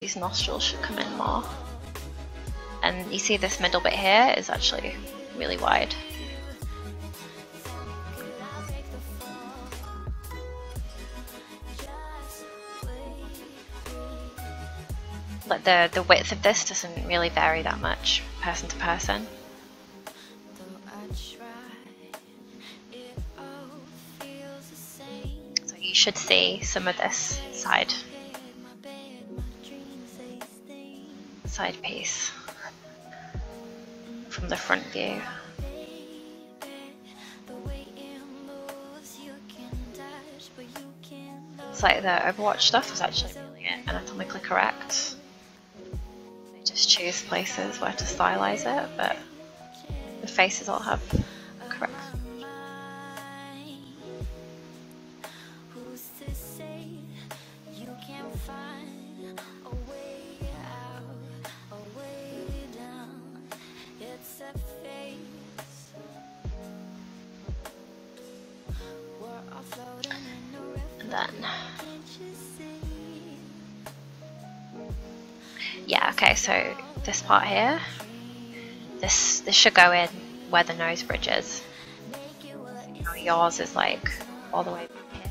These nostrils should come in more. And you see this middle bit here is actually really wide. Like the width of this doesn't really vary that much person to person. So you should see some of this side piece from the front view. It's like the Overwatch stuff is actually really anatomically correct. They just choose places where to stylize it, but the faces all have correct. Then, yeah, okay, so this part here, this should go in where the nose bridge is. You know, yours is like all the way back here.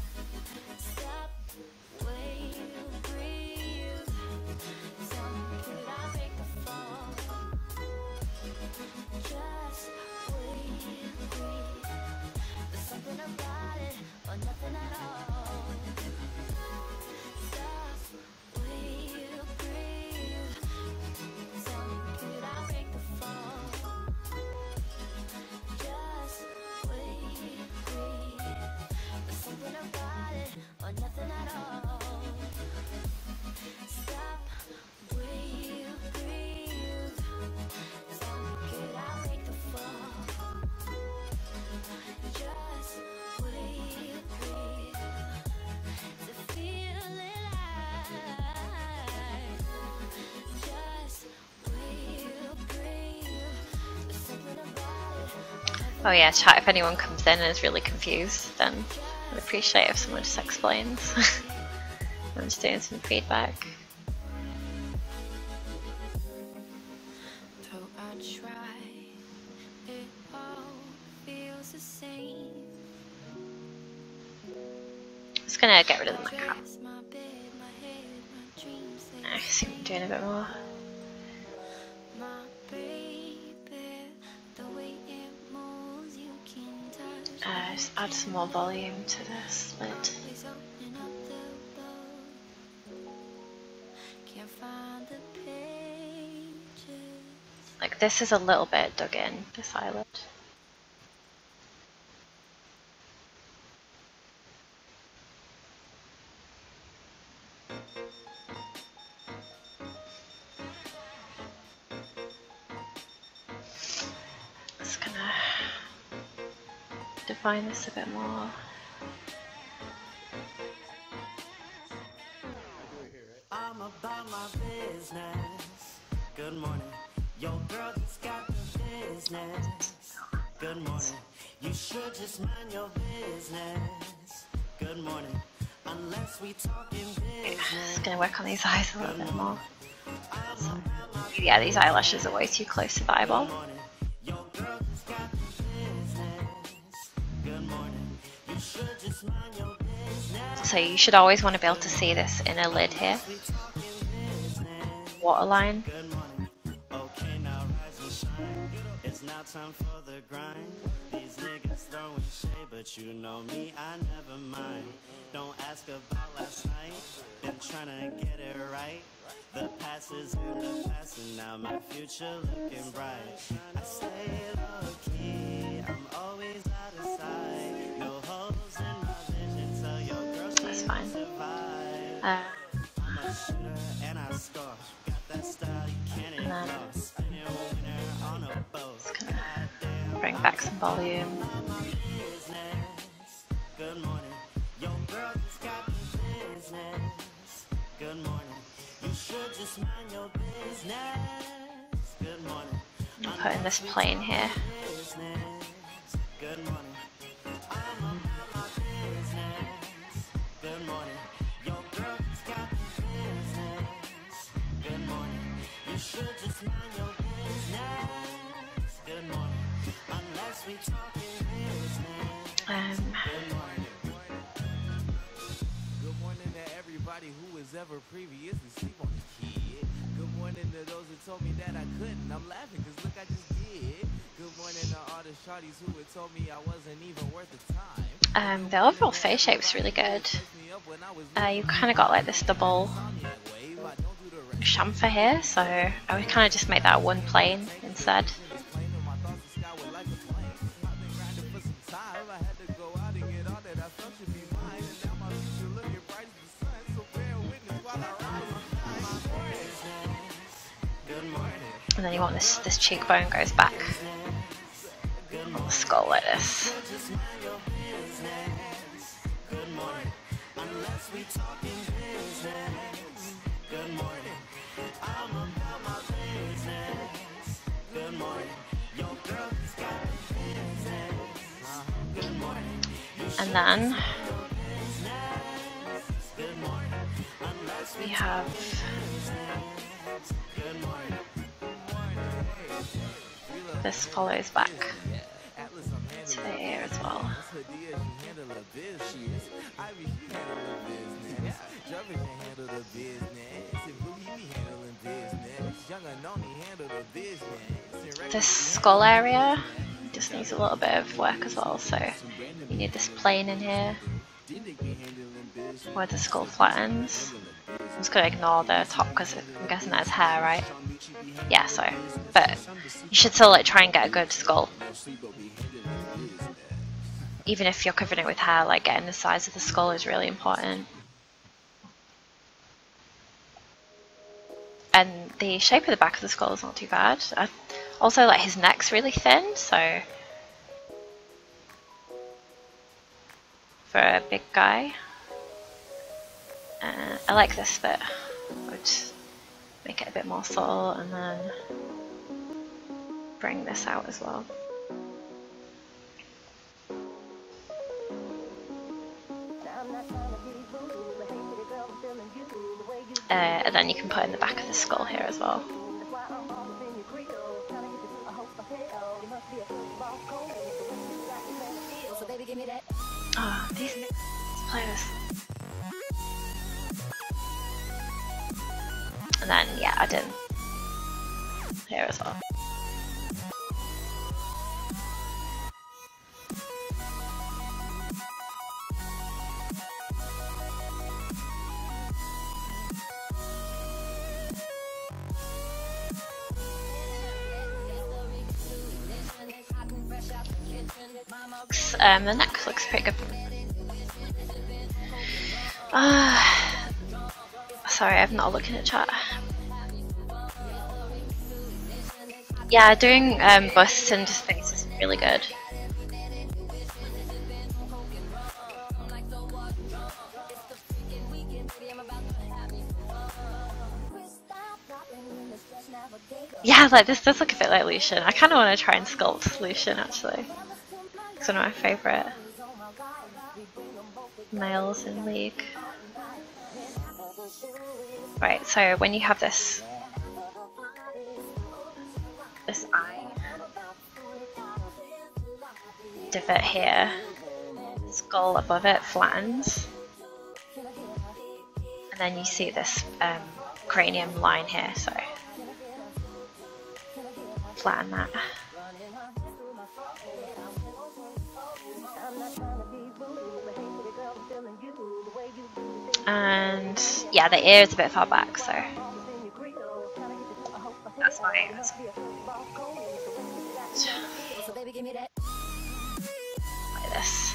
Oh yeah, chat, if anyone comes in and is really confused, then I'd appreciate if someone just explains. I'm just doing some feedback. Just gonna get rid of the macro. I see what I'm doing a bit more. Just add some more volume to this lid. Like this is a little bit dug in, this eyelid. Just gonna define this a bit more. I'm about my business. Good morning. Your girl just got the business. Good morning. You should just mind your business. Good morning. Unless we talking business. Just gonna work on these eyes a little bit more. So, yeah, these eyelashes are way too close to the eyeball. So you should always want to be able to see this inner lid here. Waterline. It's now time for the grind. These niggas throwing shade, but you know me, I never mind. Don't ask about last night. Been trying to get it right. The past is in the past, and now my future looking bright. I stay low key. I'm always out of sight. No holes in my vision, so your girl That's fine. I'm a shooter and I score. Got that style you can't ignore. Spinning winner on a boat. Just gonna bring back some volume. Good morning. Your girl just got the business. Good morning. You should just mind your business. Good morning. I'm putting this plane here. Good morning. I'm about my business. Good morning. Your girl just got the business. Good morning to everybody who was ever previously sleep on the kid. Good morning to those who told me that I couldn't. I'm laughing cause look I just did. Good morning to all the shorties who had told me I wasn't even worth the time. The overall face shape's really good. You kind of got like this double chamfer here, so I would kind of just make that one plane instead. And then you want this cheekbone goes back on the skull like this. And then we have this follows back to the ear as well. This skull area just needs a little bit of work as well, so you need this plane in here where the skull flattens. I'm just going to ignore the top because I'm guessing that's hair, right? Yeah, so, but you should still like try and get a good skull. Even if you're covering it with hair, like getting the size of the skull is really important. And the shape of the back of the skull is not too bad. Also, like his neck's really thin, so for a big guy. I like this bit. I would make it a bit more subtle and then bring this out as well. And then you can put in the back of the skull here as well. Oh, these players. And then, yeah, add in here as well. The neck looks pretty good. Sorry, I'm not looking at chat. Yeah, doing busts and just face is really good. Yeah, like this does look a bit like Lucian. I kind of want to try and sculpt Lucian actually. It's one of my favourite males in League. Right, so when you have this eye divot here, skull above it flattens, and then you see this cranium line here, so flatten that. And yeah, the ear is a bit far back, so that's why it's like this.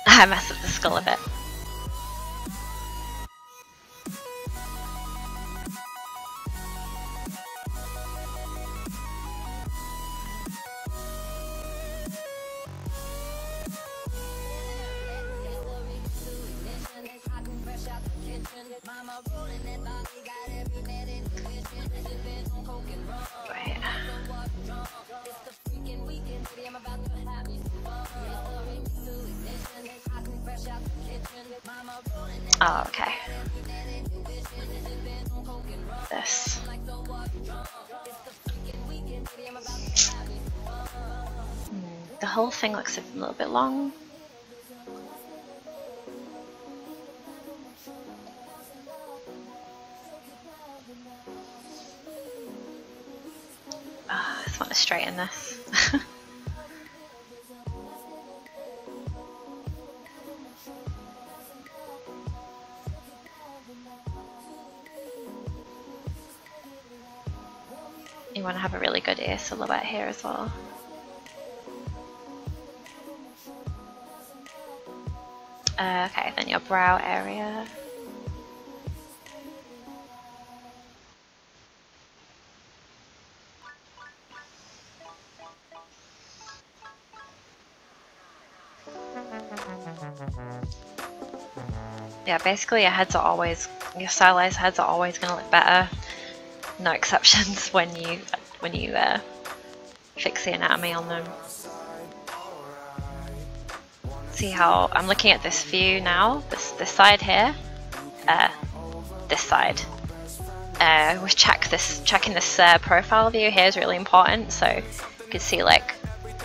I messed up the skull a bit. Oh, okay. the whole thing looks a little bit long. Oh, I just want to straighten this. You want to have a really good ear silhouette here as well. Okay, then your brow area. Yeah, basically your stylized heads are always going to look better. No exceptions when you fix the anatomy on them. See how I'm looking at this view now, this side here, this side. Checking this profile view here is really important. So you can see like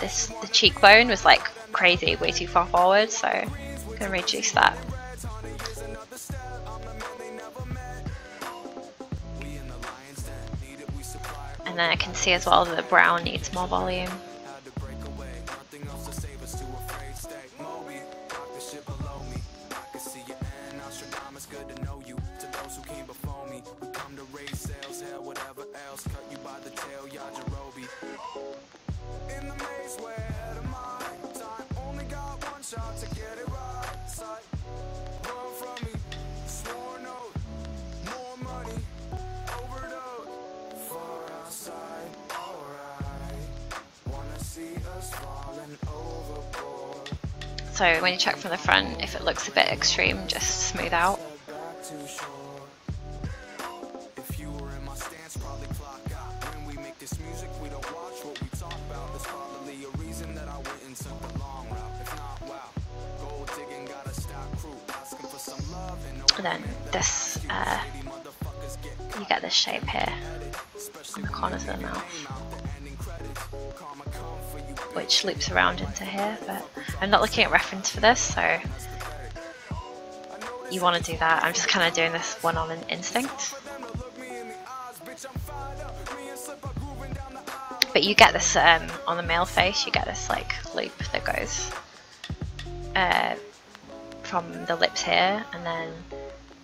the cheekbone was like crazy, way too far forward. So I'm gonna reduce that. And then I can see as well that the brow needs more volume. So when you check from the front, if it looks a bit extreme, just smooth out. And then this, you get this shape here on the corners of the mouth, which loops around into here, but I'm not looking at reference for this, so you want to do that. I'm just kind of doing this one on an instinct. But you get this on the male face, you get this like loop that goes from the lips here, and then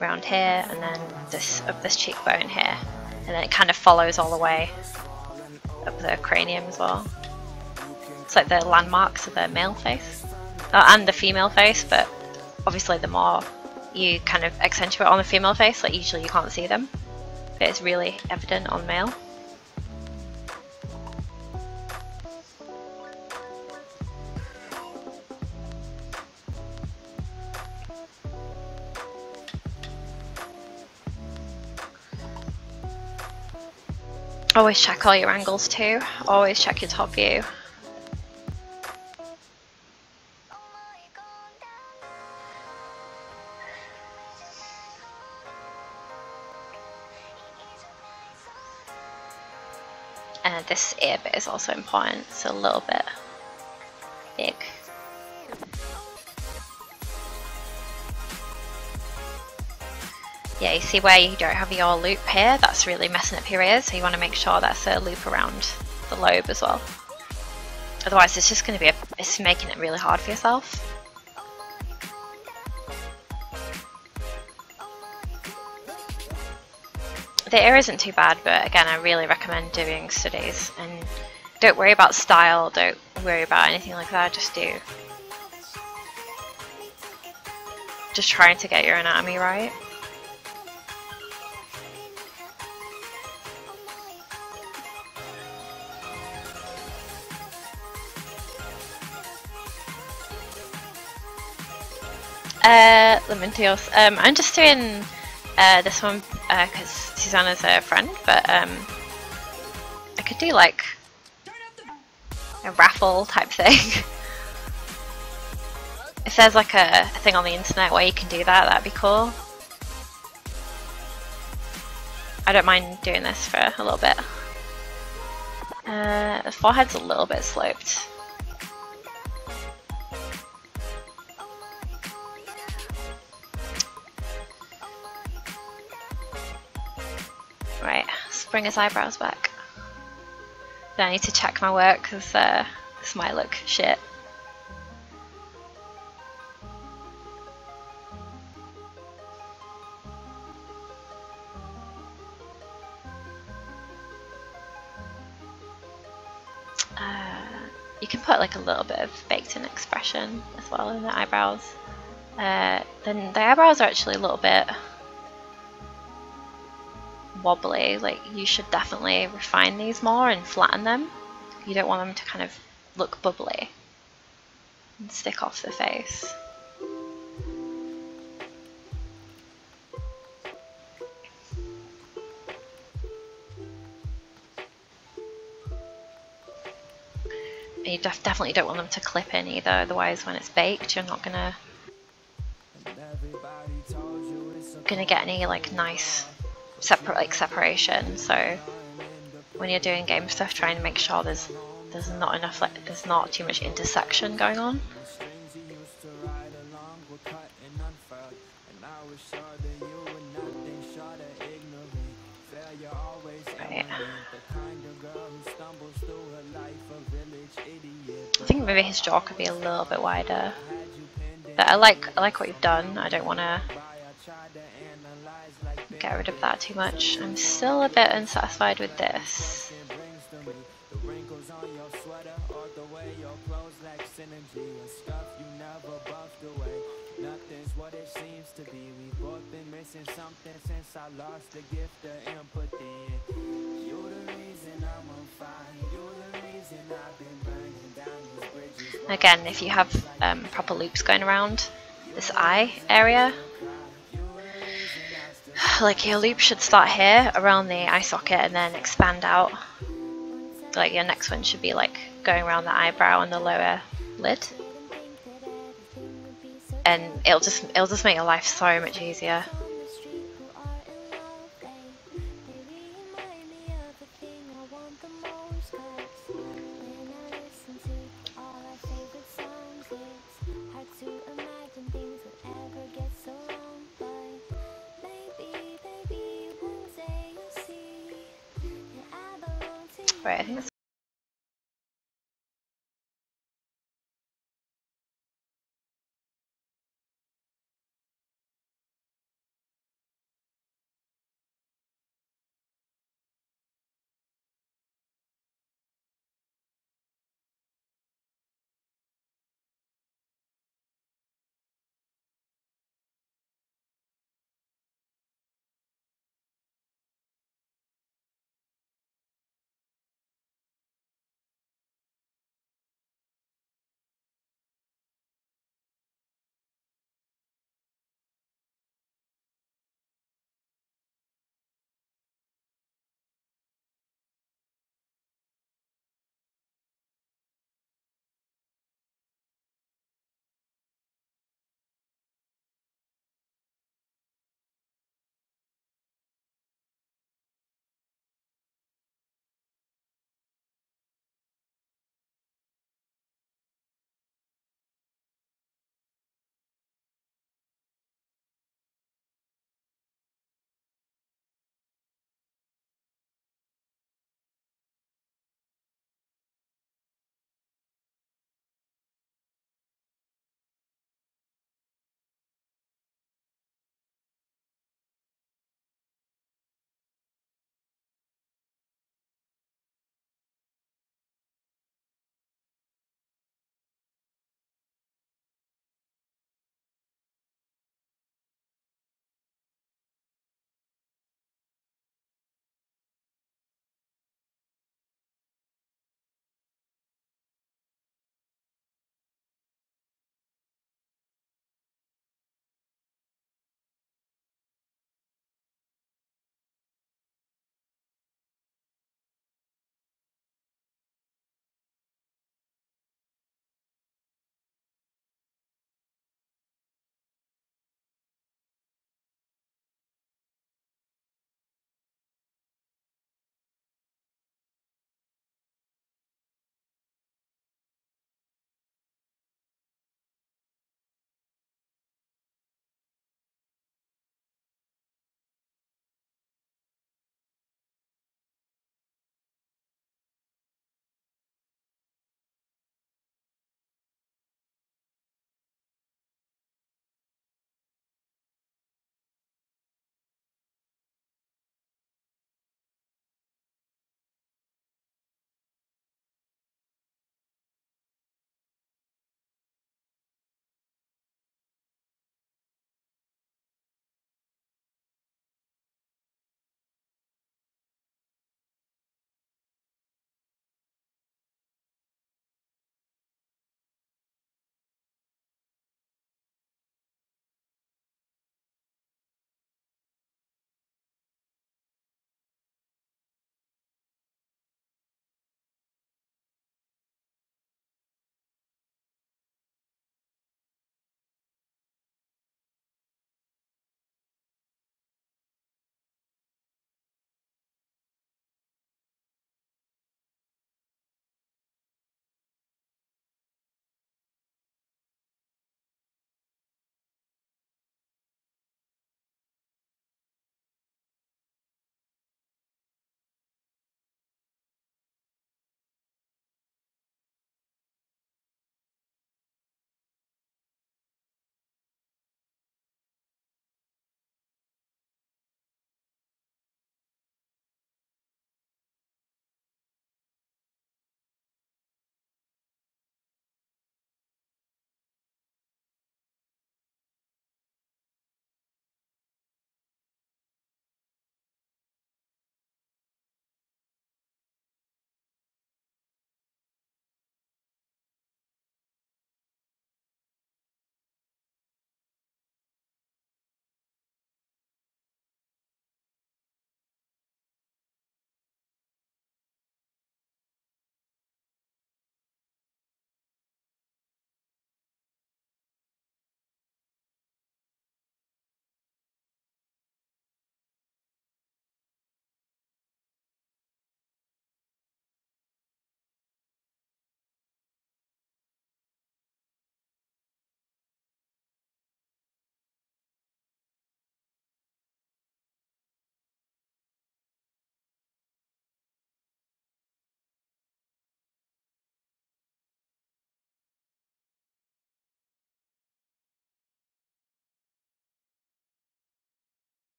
around here, and then this cheekbone here, and then it kind of follows all the way up the cranium as well. It's like the landmarks of the male face and the female face, but obviously the more you kind of accentuate on the female face, like usually you can't see them, but it's really evident on male. Always check all your angles too. Always check your top view. And this ear bit is also important. It's a little bit big. Yeah, you see where you don't have your loop here? That's really messing up your ears, so you want to make sure that's a loop around the lobe as well. Otherwise it's just going to be it's making it really hard for yourself. The ear isn't too bad, but again I really recommend doing studies, and don't worry about style, don't worry about anything like that, just trying to get your anatomy right. Lamentios. I'm just doing this one because Susanna's a friend, but I could do like a raffle type thing. If there's like a thing on the internet where you can do that, that'd be cool. I don't mind doing this for a little bit. The forehead's a little bit sloped. bring his eyebrows back. Then I need to check my work because this might look shit. You can put like a little bit of baked in expression as well in the eyebrows. Then the eyebrows are actually a little bit wobbly. Like you should definitely refine these more and flatten them. You don't want them to kind of look bubbly and stick off the face. You definitely don't want them to clip in either, otherwise when it's baked you're not gonna get any like nice separation. So when you're doing game stuff, trying to make sure there's not enough, like there's not too much intersection going on. Right. I think maybe his jaw could be a little bit wider, but I like what you've done. I don't want to get rid of that too much. I'm still a bit unsatisfied with this. Again, if you have proper loops going around this eye area, like your loop should start here around the eye socket and then expand out. Like your next one should be like going around the eyebrow and the lower lid, and it'll just make your life so much easier. Right, I think that's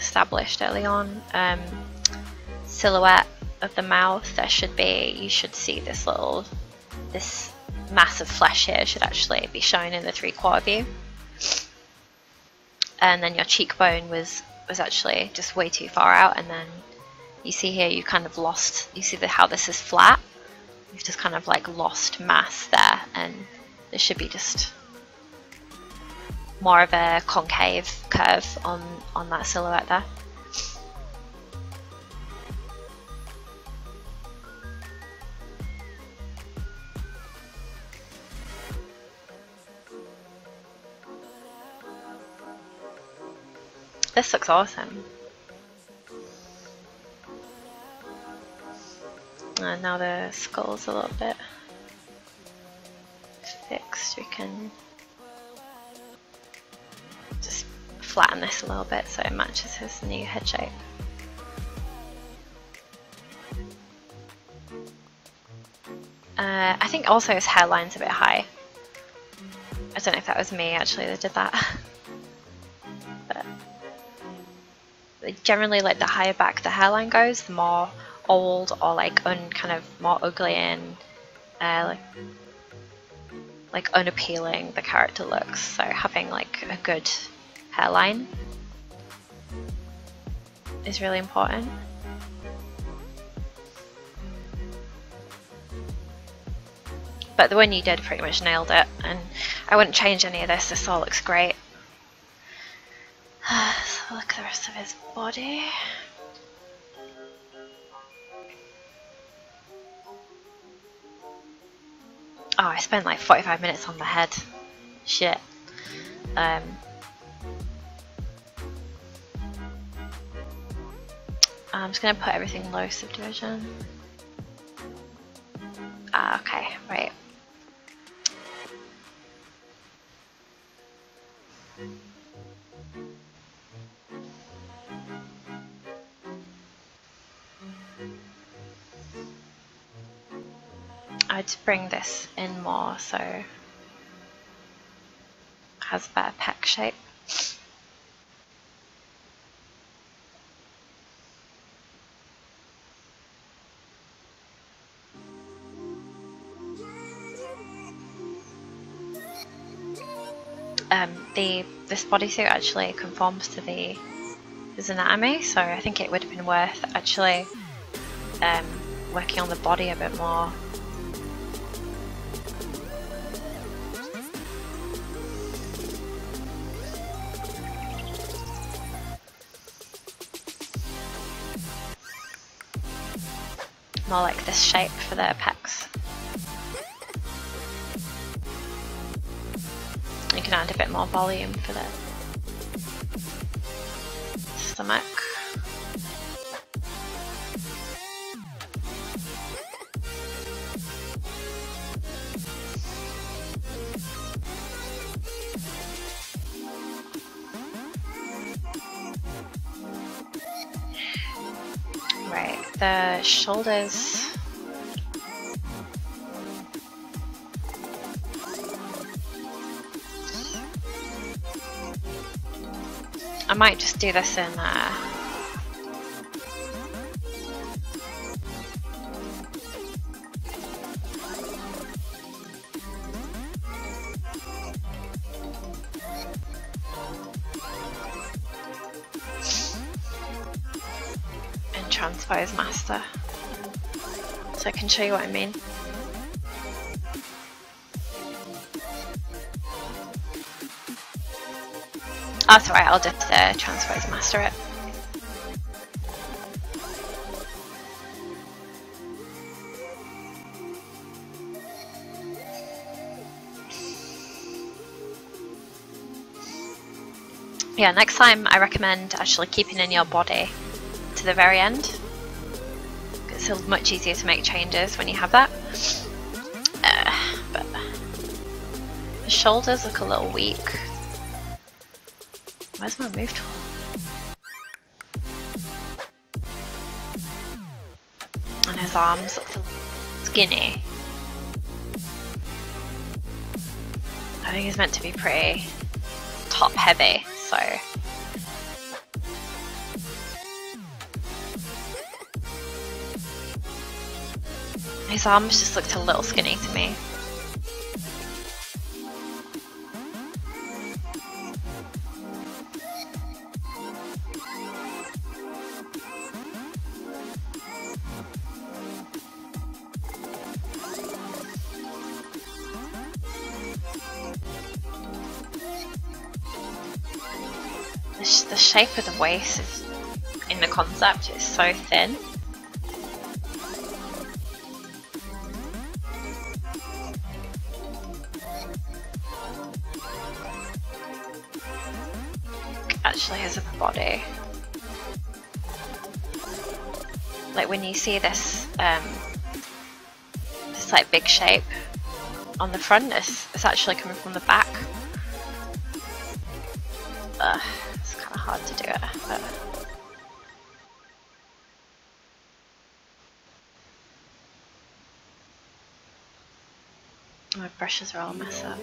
established early on. Silhouette of the mouth, you should see this mass of flesh here should actually be shown in the 3/4 view. And then your cheekbone was actually just way too far out, and then you see here you kind of lost, you see how this is flat? You've just kind of like lost mass there, and there should be just more of a concave curve on that silhouette there. This looks awesome. And now the skull's a little bit fixed. We can just flatten this a little bit so it matches his new head shape. I think also his hairline's a bit high. I don't know if that was me actually that did that. But generally, like the higher back the hairline goes, the more old or like kind of more ugly and like unappealing the character looks. So having like a good hairline is really important. But the one you did pretty much nailed it, and I wouldn't change any of this. This all looks great. So look at the rest of his body. Oh, I spent like 45 minutes on the head. Shit. I'm just gonna put everything low subdivision. Ah, okay, right. I'd bring this in more so it has a better pec shape. This bodysuit actually conforms to his anatomy, so I think it would have been worth actually working on the body a bit more. More like this shape for the pecs. You can add a bit more volume for the stomach. Right, the shoulders. I might just do this in transpose master, so I can show you what I mean. Oh, it's alright, I'll just transpose master it. Yeah, next time I recommend actually keeping in your body to the very end. It's much easier to make changes when you have that. But the shoulders look a little weak. Where's my move tool? And his arms look skinny. I think he's meant to be pretty top heavy, so His arms just looked a little skinny to me. The shape of the waist is, in the concept, is so thin. Actually has a body. Like when you see this, this like big shape on the front, it's actually coming from the back. It's kind of hard to do it, but my brushes are all messed up.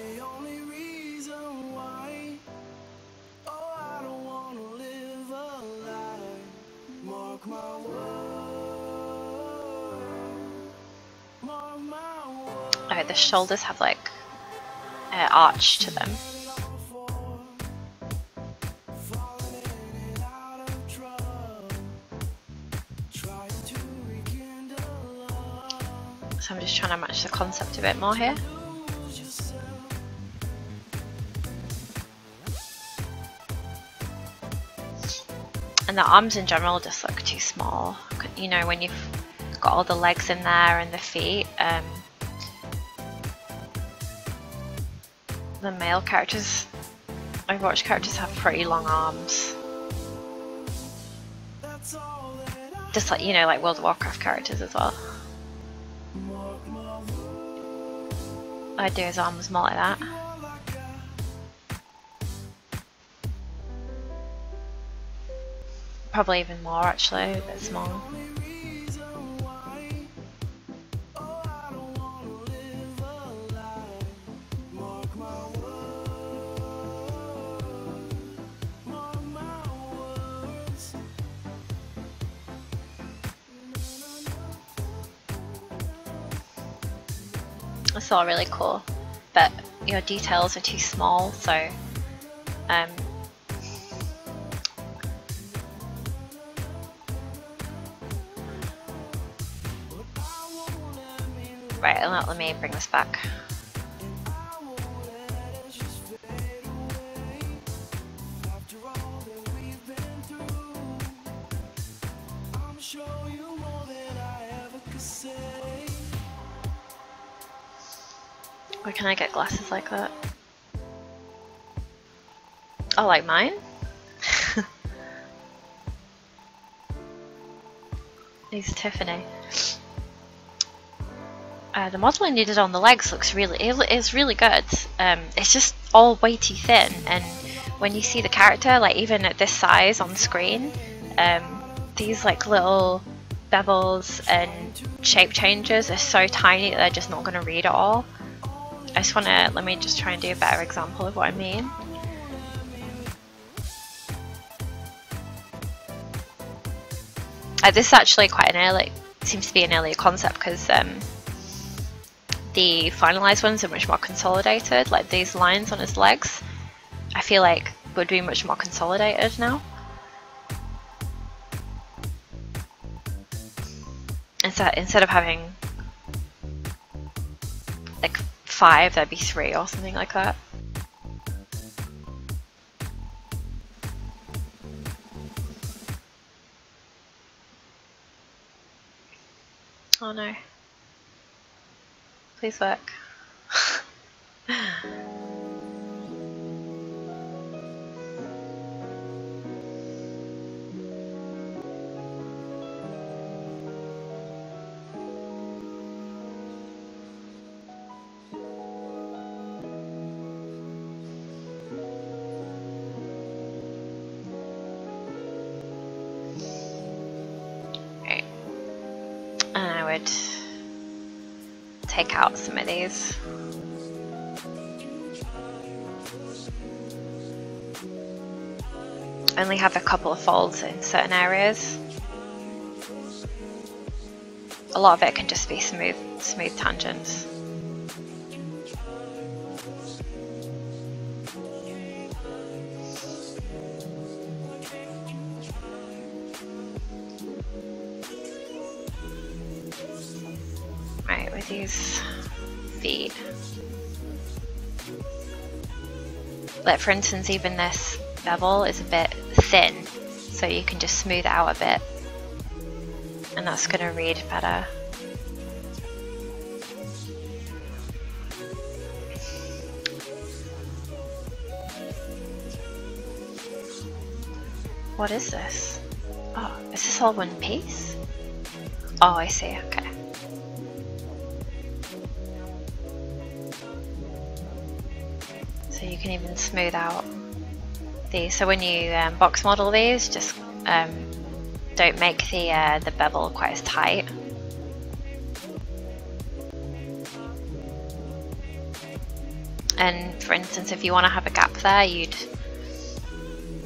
Oh, the shoulders have like arch to them. So I'm just trying to match the concept a bit more here. And the arms in general just look too small. You know, when you've got all the legs in there and the feet. The male characters, Overwatch characters, have pretty long arms. Just like, you know, like World of Warcraft characters as well. I'd do his arms more like that. Probably even more actually, a bit small. It's all really cool, but your details are too small, so right, let me bring this back. Where can I get glasses like that? Oh, like mine? These Tiffany. The modelling you did on the legs looks is really good. It's just all way too thin, and when you see the character, like even at this size on screen, these like little bevels and shape changes are so tiny that they're just not going to read at all. I just want to, let me just try and do a better example of what I mean. This is actually quite an early, seems to be an earlier concept, because the finalized ones are much more consolidated. Like these lines on his legs, I feel like would be much more consolidated now. Instead of having like 5, there'd be 3 or something like that. Oh no. Please work. Right. And I would take out some of these. Only have a couple of folds in certain areas. A lot of it can just be smooth smooth tangents. Right, with these feet. Like for instance, even this bevel is a bit thin, so you can just smooth it out a bit, and that's going to read better. What is this? Oh, is this all one piece? Oh, I see, okay. So you can even smooth out these. So when you box model these, just don't make the bevel quite as tight. And for instance, if you want to have a gap there, you'd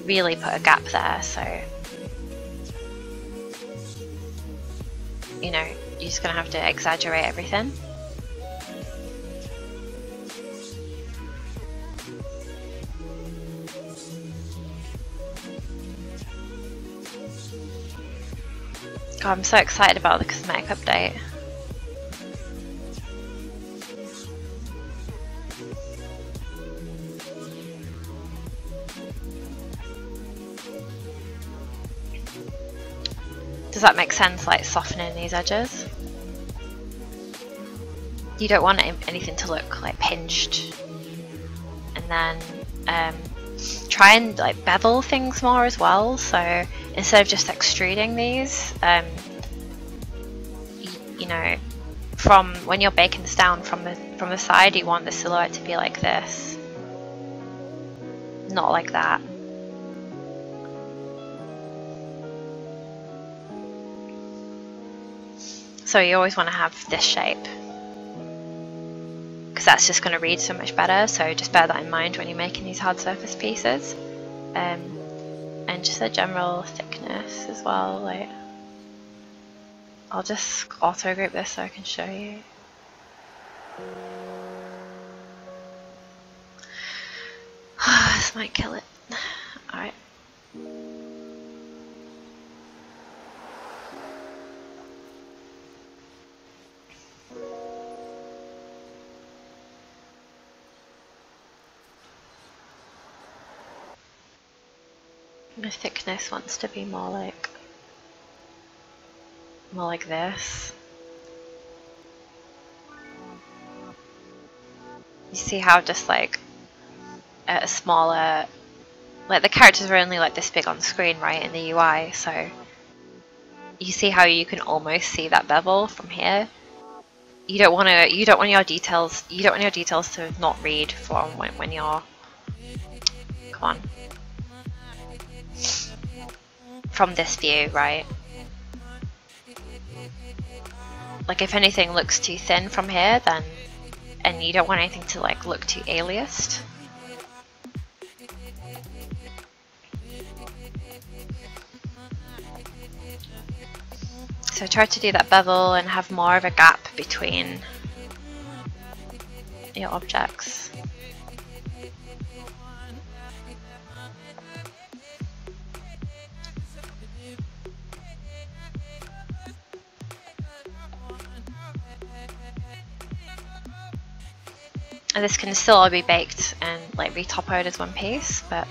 really put a gap there, so you know, you're just gonna have to exaggerate everything. God, I'm so excited about the cosmetic update. Does that make sense, like softening these edges? You don't want anything to look like pinched. And then try and like bevel things more as well. So instead of just extruding these, you know, from when you're baking this down from the side, you want the silhouette to be like this, not like that. So you always want to have this shape, because that's just going to read so much better. So just bear that in mind when you're making these hard surface pieces. And just a general thickness as well. Like, I'll just auto group this so I can show you. This might kill it. Alright. The thickness wants to be more like this. You see how just like a smaller, like the characters are only like this big on screen, right, in the UI, so you see how you can almost see that bevel from here. You don't want your details to not read from when you're, come on, from this view, right? Like if anything looks too thin from here, then, and you don't want anything to like look too aliased. So try to do that bevel and have more of a gap between your objects. And this can still all be baked and like re-topoed as one piece, but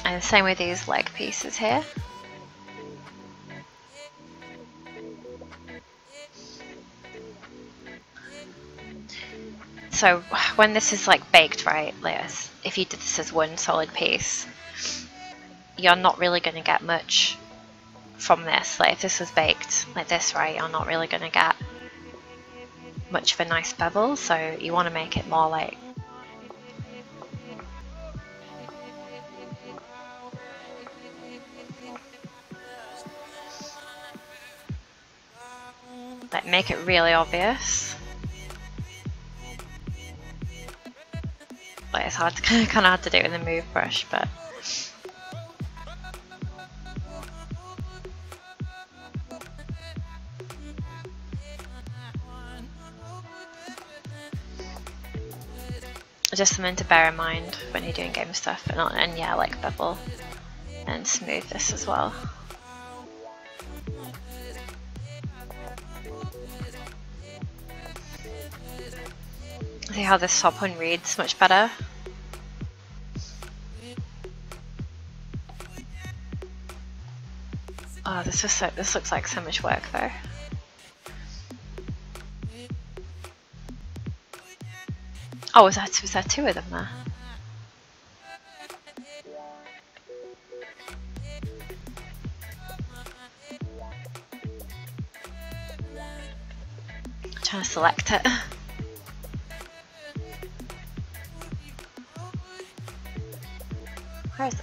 and same with these leg pieces here. So when this is like baked, right, like if you did this as one solid piece, you're not really going to get much from this. Like if this was baked like this, right, you're not really going to get much of a nice bevel, so you want to make it more like make it really obvious. Like it's hard to kind of hard to do it with a move brush, but just something to bear in mind when you're doing game stuff, and yeah, like bevel and smooth this as well. See how this top one reads much better. Oh, this looks like so much work though. Oh, was there two of them there? I'm trying to select it. Where is it?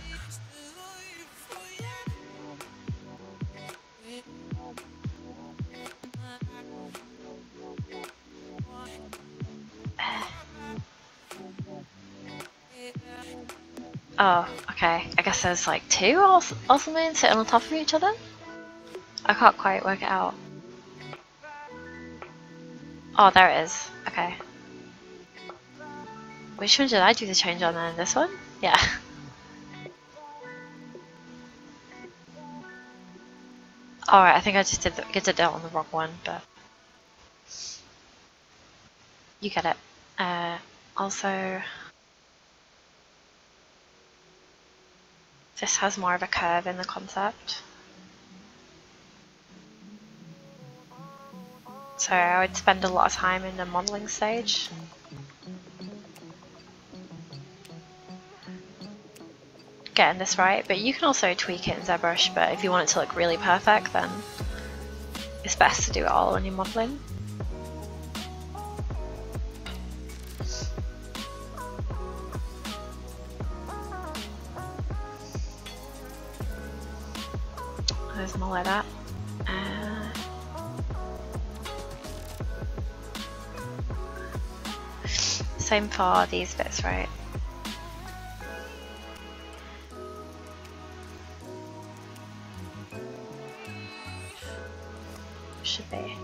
Oh, okay. I guess there's like two or something sitting on top of each other? I can't quite work it out. Oh, there it is. Okay. Which one did I do the change on then? This one? Yeah. Alright, I think I just did it on the wrong one, but you get it. Also, this has more of a curve in the concept. So I would spend a lot of time in the modeling stage. Getting this right, but you can also tweak it in ZBrush, but if you want it to look really perfect, then it's best to do it all when you're modeling. There's more like that. Same for these bits, right? Should be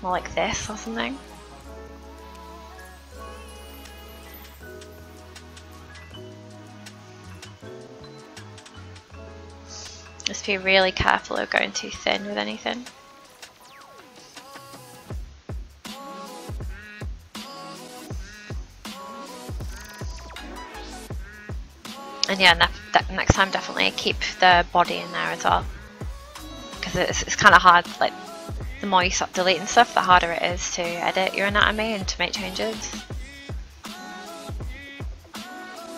more like this or something. Just be really careful of going too thin with anything. And yeah, next time definitely keep the body in there as well, because it's kind of hard. Like the more you stop deleting stuff, the harder it is to edit your anatomy and to make changes.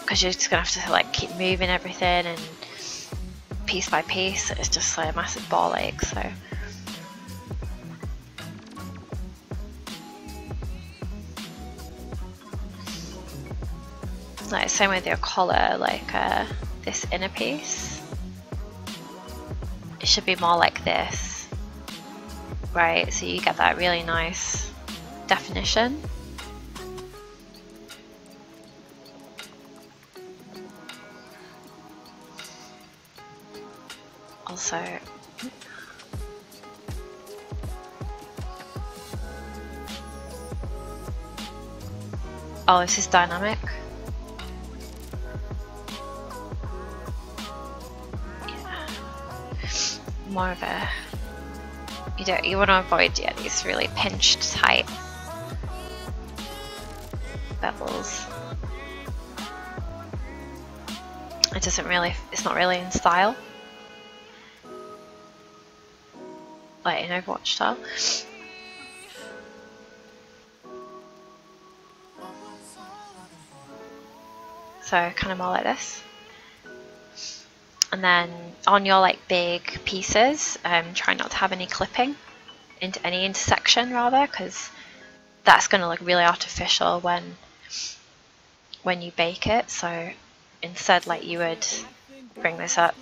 Because you're just gonna have to like keep moving everything and piece by piece. It's just like a massive ball ache. So. Like same with your collar, like this inner piece. It should be more like this, right? So you get that really nice definition. Also, oh, this is dynamic. More of a, you want to avoid these really pinched tight bevels. It's not really in style, like in Overwatch style. So kind of more like this. And then on your like big pieces, try not to have any clipping into any intersection rather, because that's going to look really artificial when you bake it. So instead, like you would bring this up.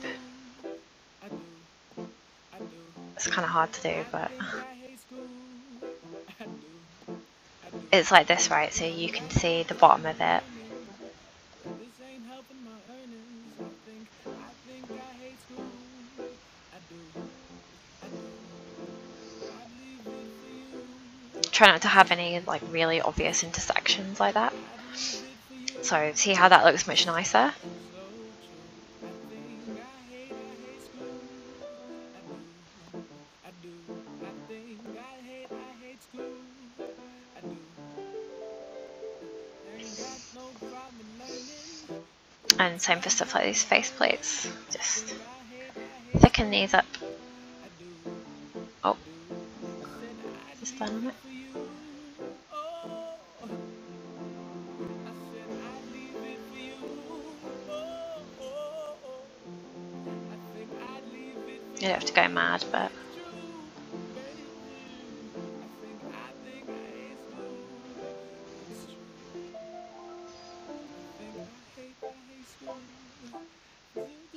It's kind of hard to do, but it's like this, right? So you can see the bottom of it. Try not to have any like really obvious intersections like that. So see how that looks much nicer? And same for stuff like these face plates. Just thicken these up. Oh, just done on it. You don't have to go mad, but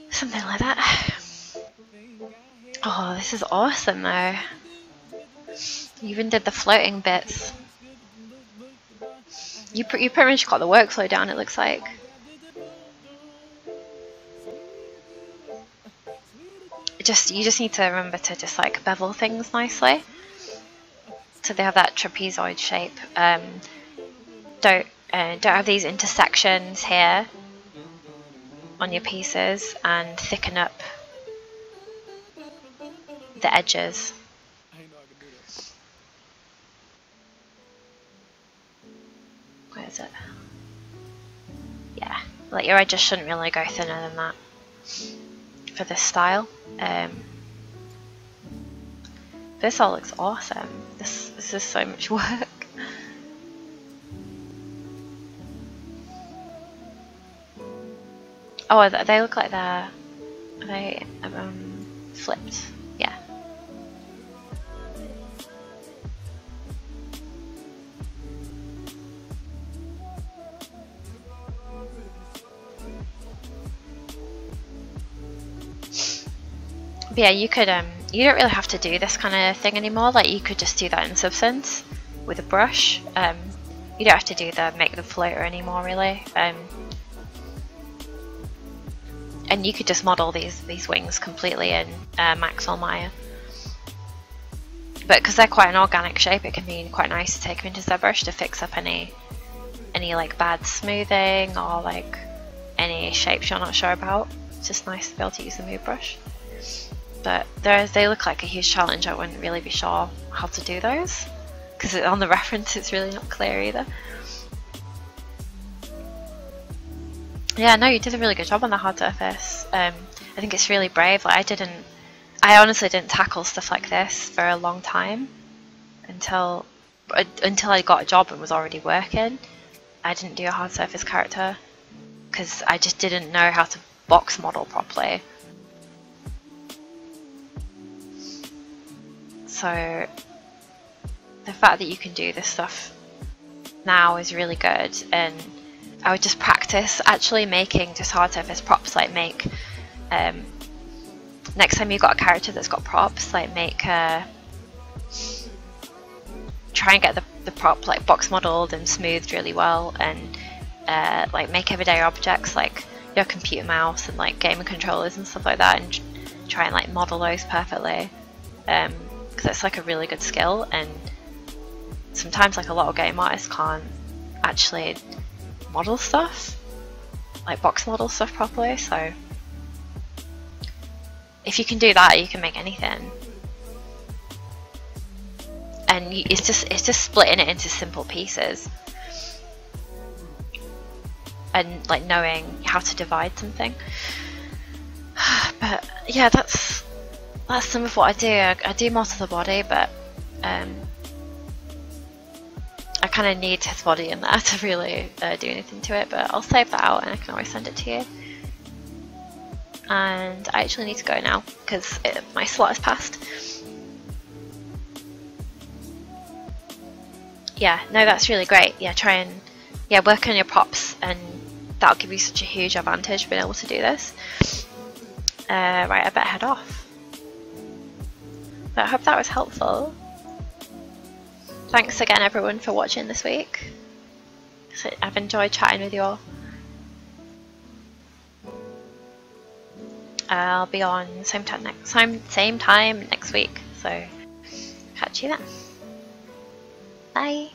something like that. Oh, this is awesome though. You even did the floating bits. You pretty much got the workflow down, it looks like. You just need to remember to just like bevel things nicely, so they have that trapezoid shape. Don't have these intersections here on your pieces, and thicken up the edges. Where is it? Yeah, like your edges shouldn't really go thinner than that for this style. This all looks awesome. This is so much work. Oh, they look like they're flipped. Yeah. But yeah, you could you don't really have to do this kind of thing anymore. Like you could just do that in Substance with a brush. You don't have to do make the floater anymore, really. And you could just model these wings completely in Max or Maya. But because they're quite an organic shape, it can be quite nice to take them into ZBrush to fix up any like bad smoothing or like any shapes you're not sure about. It's just nice to be able to use the move brush. But they look like a huge challenge. I wouldn't really be sure how to do those because on the reference it's really not clear either. Yeah, no, you did a really good job on the hard surface. I think it's really brave. Like I honestly didn't tackle stuff like this for a long time until I got a job and was already working. I didn't do a hard surface character because I just didn't know how to box model properly. So the fact that you can do this stuff now is really good, and I would just practice actually making just hard surface props. Like make next time you've got a character that's got props, like make try and get the prop like box modeled and smoothed really well, and like make everyday objects like your computer mouse and like gaming controllers and stuff like that, and try and like model those perfectly, because it's like a really good skill. And sometimes like a lot of game artists can't actually model stuff, like box model stuff properly. So if you can do that, you can make anything. And it's just splitting it into simple pieces and like knowing how to divide something. But yeah, that's some of what I do. I do most of the body, but I kind of need his body in there to really do anything to it. But I'll save that out and I can always send it to you. And I actually need to go now because my slot has passed. Yeah, no, that's really great. Yeah, try and work on your props, and that'll give you such a huge advantage being able to do this. Right, I better head off. But I hope that was helpful. thanks again everyone for watching this week. So I've enjoyed chatting with you all. I'll be on same time next week, so catch you then. Bye.